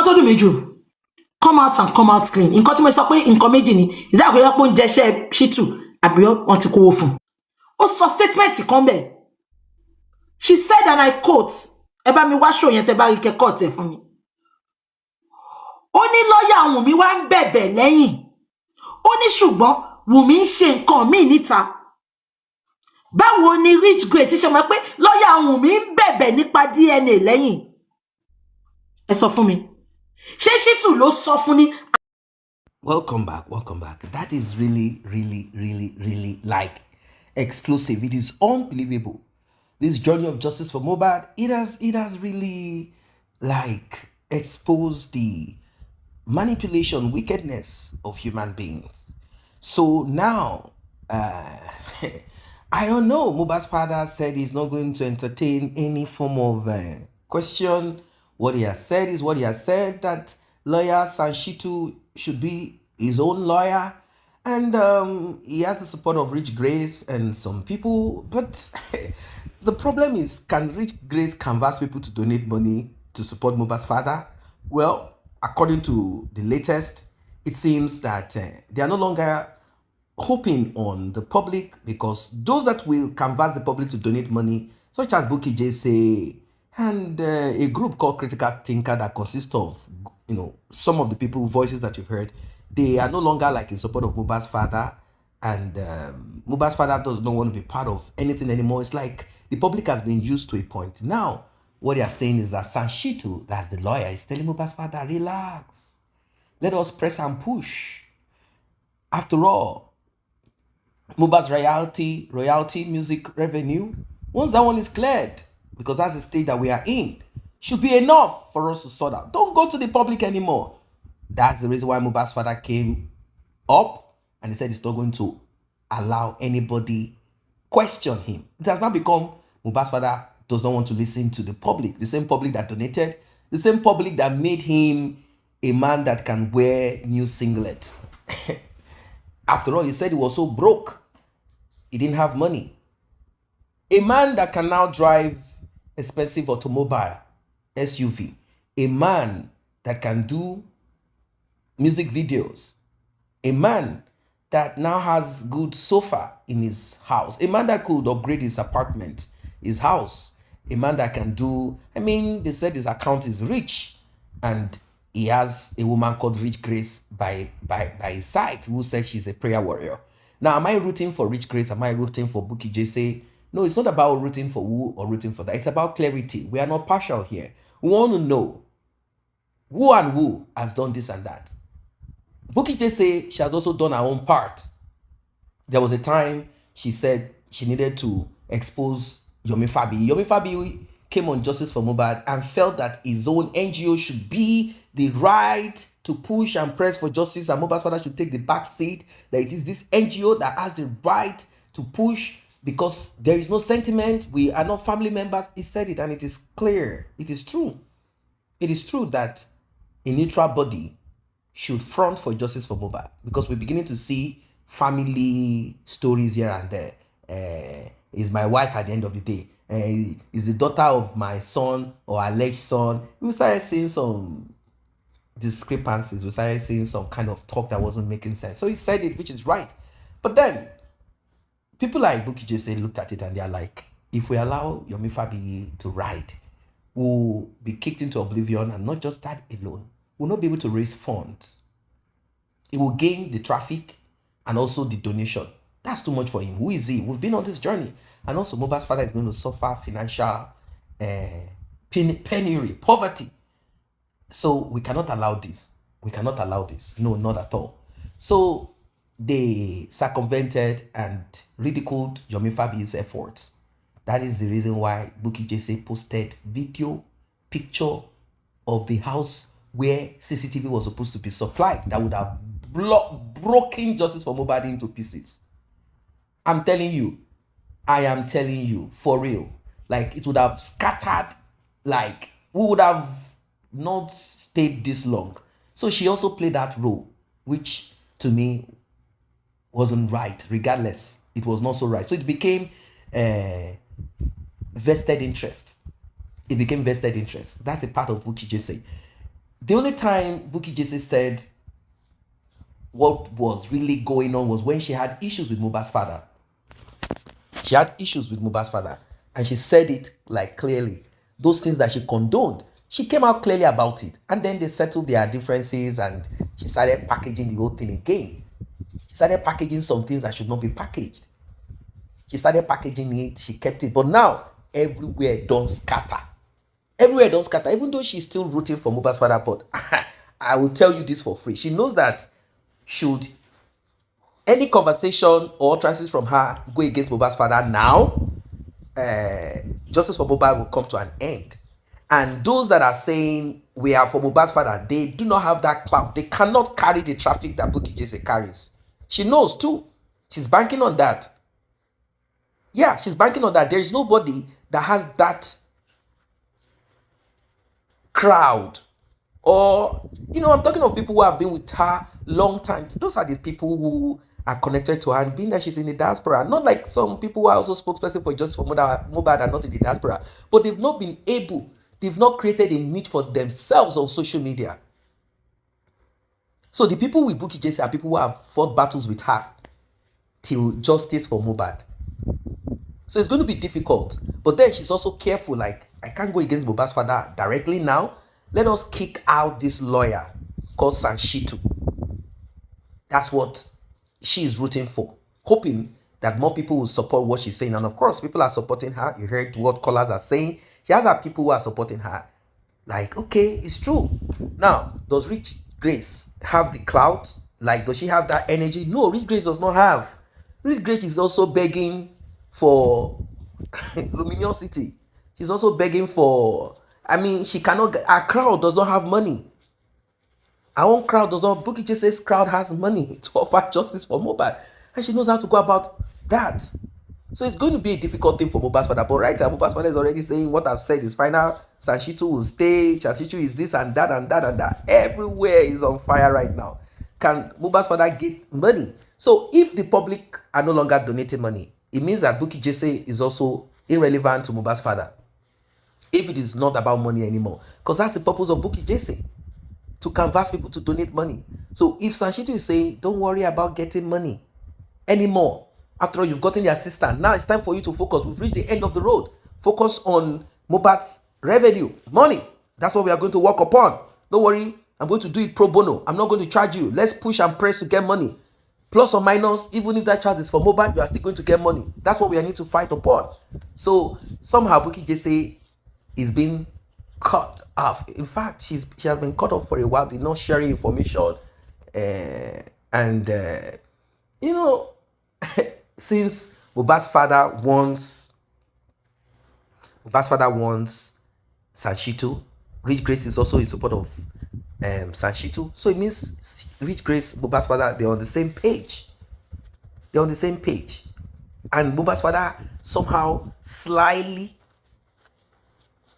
Tó dùn mí jù. Come out and come out clean. Nǹkan tí mo sọ pé nǹkan méjì ni. Is that àkóyọ pé ó ń jẹ́ṣẹ́ Shitu àbí wọ́n ti kówó fún. Ó sọ statement kan bẹ́ẹ̀. She said, and I quote, ẹ bá mi wá show yẹn tẹ́ bá rí kẹ́ cut ẹ̀ fún mi. Ó ní lọ́yà Wùnmí wá ń bẹ̀bẹ̀ lẹ́yìn. Ó ní ṣùgbọ́n Wùnmí ń ṣe nǹkan míì níta. Báwo ni Rich Grace ṣe mọ̀ pé lọ́yà Wùnmí ń bẹ̀bẹ̀ nípa DNA lẹ́yìn? Ẹ sọ fún mi. Shitu ló sọ fún ni. Welcome back. That is really like explosive. It is unbelievable. This journey of justice for Mohbad, it has really like exposed the manipulation, wickedness of human beings. So now, I don't know. Mohbad's father said he's not going to entertain any form of question. What he has said is what he has said, that lawyer Sanshitu should be his own lawyer. And he has the support of Rich Grace and some people. But the problem is, can Rich Grace canvas people to donate money to support Mohbad's father? Well, according to the latest, it seems that they are no longer hoping on the public, because those that will canvas the public to donate money, such as Bukky Jesse and a group called Critical Thinker that consists of, some of the people voices that you've heard, they are no longer like in support of Mohbad's father, and Mohbad's father does not want to be part of anything anymore. It's like the public has been used to a point. Now, what they are saying is that Sanshitu, that's the lawyer, is telling Mohbad's father, relax, let us press and push. After all, Mohbad's royalty music revenue, once that one is cleared, because that's the state that we are in, should be enough for us to sort out. Don't go to the public anymore. That's the reason why Mohbad's father came up and he said he's not going to allow anybody question him. It has now become Mohbad's father does not want to listen to the public, the same public that donated, the same public that made him a man that can wear new singlet. After all, he said he was so broke, he didn't have money. A man that can now drive expensive automobile, SUV. A man that can do music videos. A man that now has good sofa in his house. A man that could upgrade his apartment, his house. A man that can do, they said his account is rich, and he has a woman called Rich Grace by his side who says she's a prayer warrior. Now, am I rooting for Rich Grace? Am I rooting for Bukky Jesse? No, it's not about rooting for who or rooting for that. It's about clarity. We are not partial here. We want to know who and who has done this and that. Bukky Jesse, she has also done her own part. There was a time she said she needed to expose Yomi Fabi. Yomi Fabi came on Justice for Mohbad and felt that his own NGO should be the right to push and press for justice, and Mohbad's father should take the back seat, that it is this NGO that has the right to push because there is no sentiment, we are not family members. He said it, and it is clear. It is true. It is true that a neutral body should front for justice for Mohbad, because we're beginning to see family stories here and there. Is my wife at the end of the day? Is the daughter of my son or alleged son? We started seeing some discrepancies. We started seeing some kind of talk that wasn't making sense. So he said it, which is right. But then people like Bukky Jesse looked at it and they're like, if we allow Yomi Fabi to ride, we'll be kicked into oblivion, and not just that alone, we'll not be able to raise funds. It will gain the traffic and also the donation. That's too much for him. Who is he? We've been on this journey. And also, Mohbad's father is going to suffer financial penury, poverty. So we cannot allow this. We cannot allow this. No, not at all. So they circumvented and ridiculed Yomi Fabi's efforts. That is the reason why Bukky Jesse posted video, picture of the house where CCTV was supposed to be supplied that would have broken Justice for Mohbad into pieces. I'm telling you, I am telling you, for real. Like, it would have scattered, like, we would have not stayed this long. So she also played that role, which to me wasn't right. Regardless, it was not so right. So it became vested interest. It became vested interest. That's a part of Bukky Jesse. The only time Bukky Jesse said what was really going on was when she had issues with Mohbad's father. She had issues with Mohbad's father, and she said it like clearly. Those things that she condoned, she came out clearly about it. And then they settled their differences, and she started packaging the whole thing again. She started packaging some things that should not be packaged. She started packaging it, she kept it. But now, everywhere don't scatter. Everywhere don't scatter, even though she's still rooting for Mohbad's father. But I will tell you this for free. She knows that should any conversation or utterances from her go against Mohbad's father now, Justice for Mohbad will come to an end. And those that are saying we are for Mohbad's father, they do not have that clout. They cannot carry the traffic that Bukky Jesse carries. She knows too. She's banking on that. Yeah, she's banking on that. There is nobody that has that crowd. Or, I'm talking of people who have been with her long time. Those are the people who are connected to her, and being that she's in the diaspora. Not like some people who are also spokesperson for Justice for Mohbad are not in the diaspora. But they've not created a niche for themselves on social media. So the people with Bukky Jesse are people who have fought battles with her till Justice for Mohbad. So it's going to be difficult. But then she's also careful, like, I can't go against Mohbad's father directly now. Let us kick out this lawyer called Sanshitu. That's what she is rooting for, hoping that more people will support what she's saying. And of course, people are supporting her. You heard what callers are saying. She has her people who are supporting her. Like, okay, it's true. Now, does Rich Grace have the clout? Like, does she have that energy? No, Rich Grace does not have. Rich Grace is also begging for luminosity. She's also begging for, she cannot, our crowd does not have money. Our own crowd does not, Bukky Jesse's crowd has money to offer justice for Mohbad. And she knows how to go about that. So it's going to be a difficult thing for Mohbad's father. But right now, Mohbad's father is already saying what I've said is final. Sanshitu will stay. Sanshitu is this and that and that and that. Everywhere is on fire right now. Can Mohbad's father get money? So if the public are no longer donating money, it means that Bukky Jesse is also irrelevant to Mohbad's father. If it is not about money anymore. Because that's the purpose of Bukky Jesse. To canvas people to donate money. So if Sanshitu is saying, don't worry about getting money anymore. After all, you've gotten the assistant. Now it's time for you to focus. We've reached the end of the road. Focus on Mohbad's revenue, money. That's what we are going to work upon. Don't worry, I'm going to do it pro bono. I'm not going to charge you. Let's push and press to get money. Plus or minus, even if that charge is for Mohbad, you are still going to get money. That's what we need to fight upon. So somehow Bukky Jesse is being cut off. In fact, she has been cut off for a while. They're not sharing information. Since Mohbad's father wants Sanshitu, Rich Grace is also in support of Sanshitu. So it means Rich Grace, Mohbad's father, they're on the same page. And Mohbad's father somehow slyly,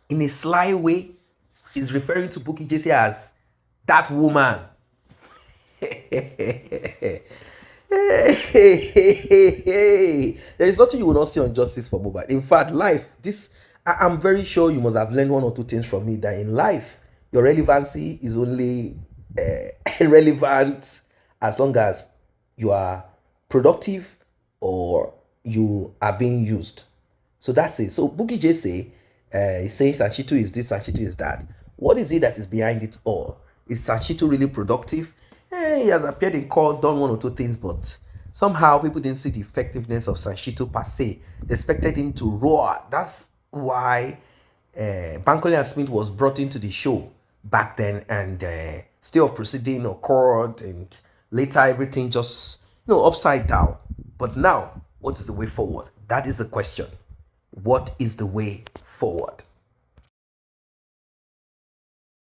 in a sly way, is referring to Bukky Jesse as that woman. There is nothing you will not see on Justice for Mohbad. In fact, life, I'm very sure you must have learned one or two things from me, that in life, your relevancy is only relevant as long as you are productive or you are being used. So that's it. So Bukky Jesse is saying Sanshitu is this, Sanshitu is that. What is it that is behind it all? Is Sanshitu really productive? He has appeared in court, done one or two things, but somehow people didn't see the effectiveness of Sanshitu per se. They expected him to roar. That's why Bankole and Smith was brought into the show back then, and stay of proceeding occurred, and later everything just upside down. But now, what is the way forward? That is the question. What is the way forward?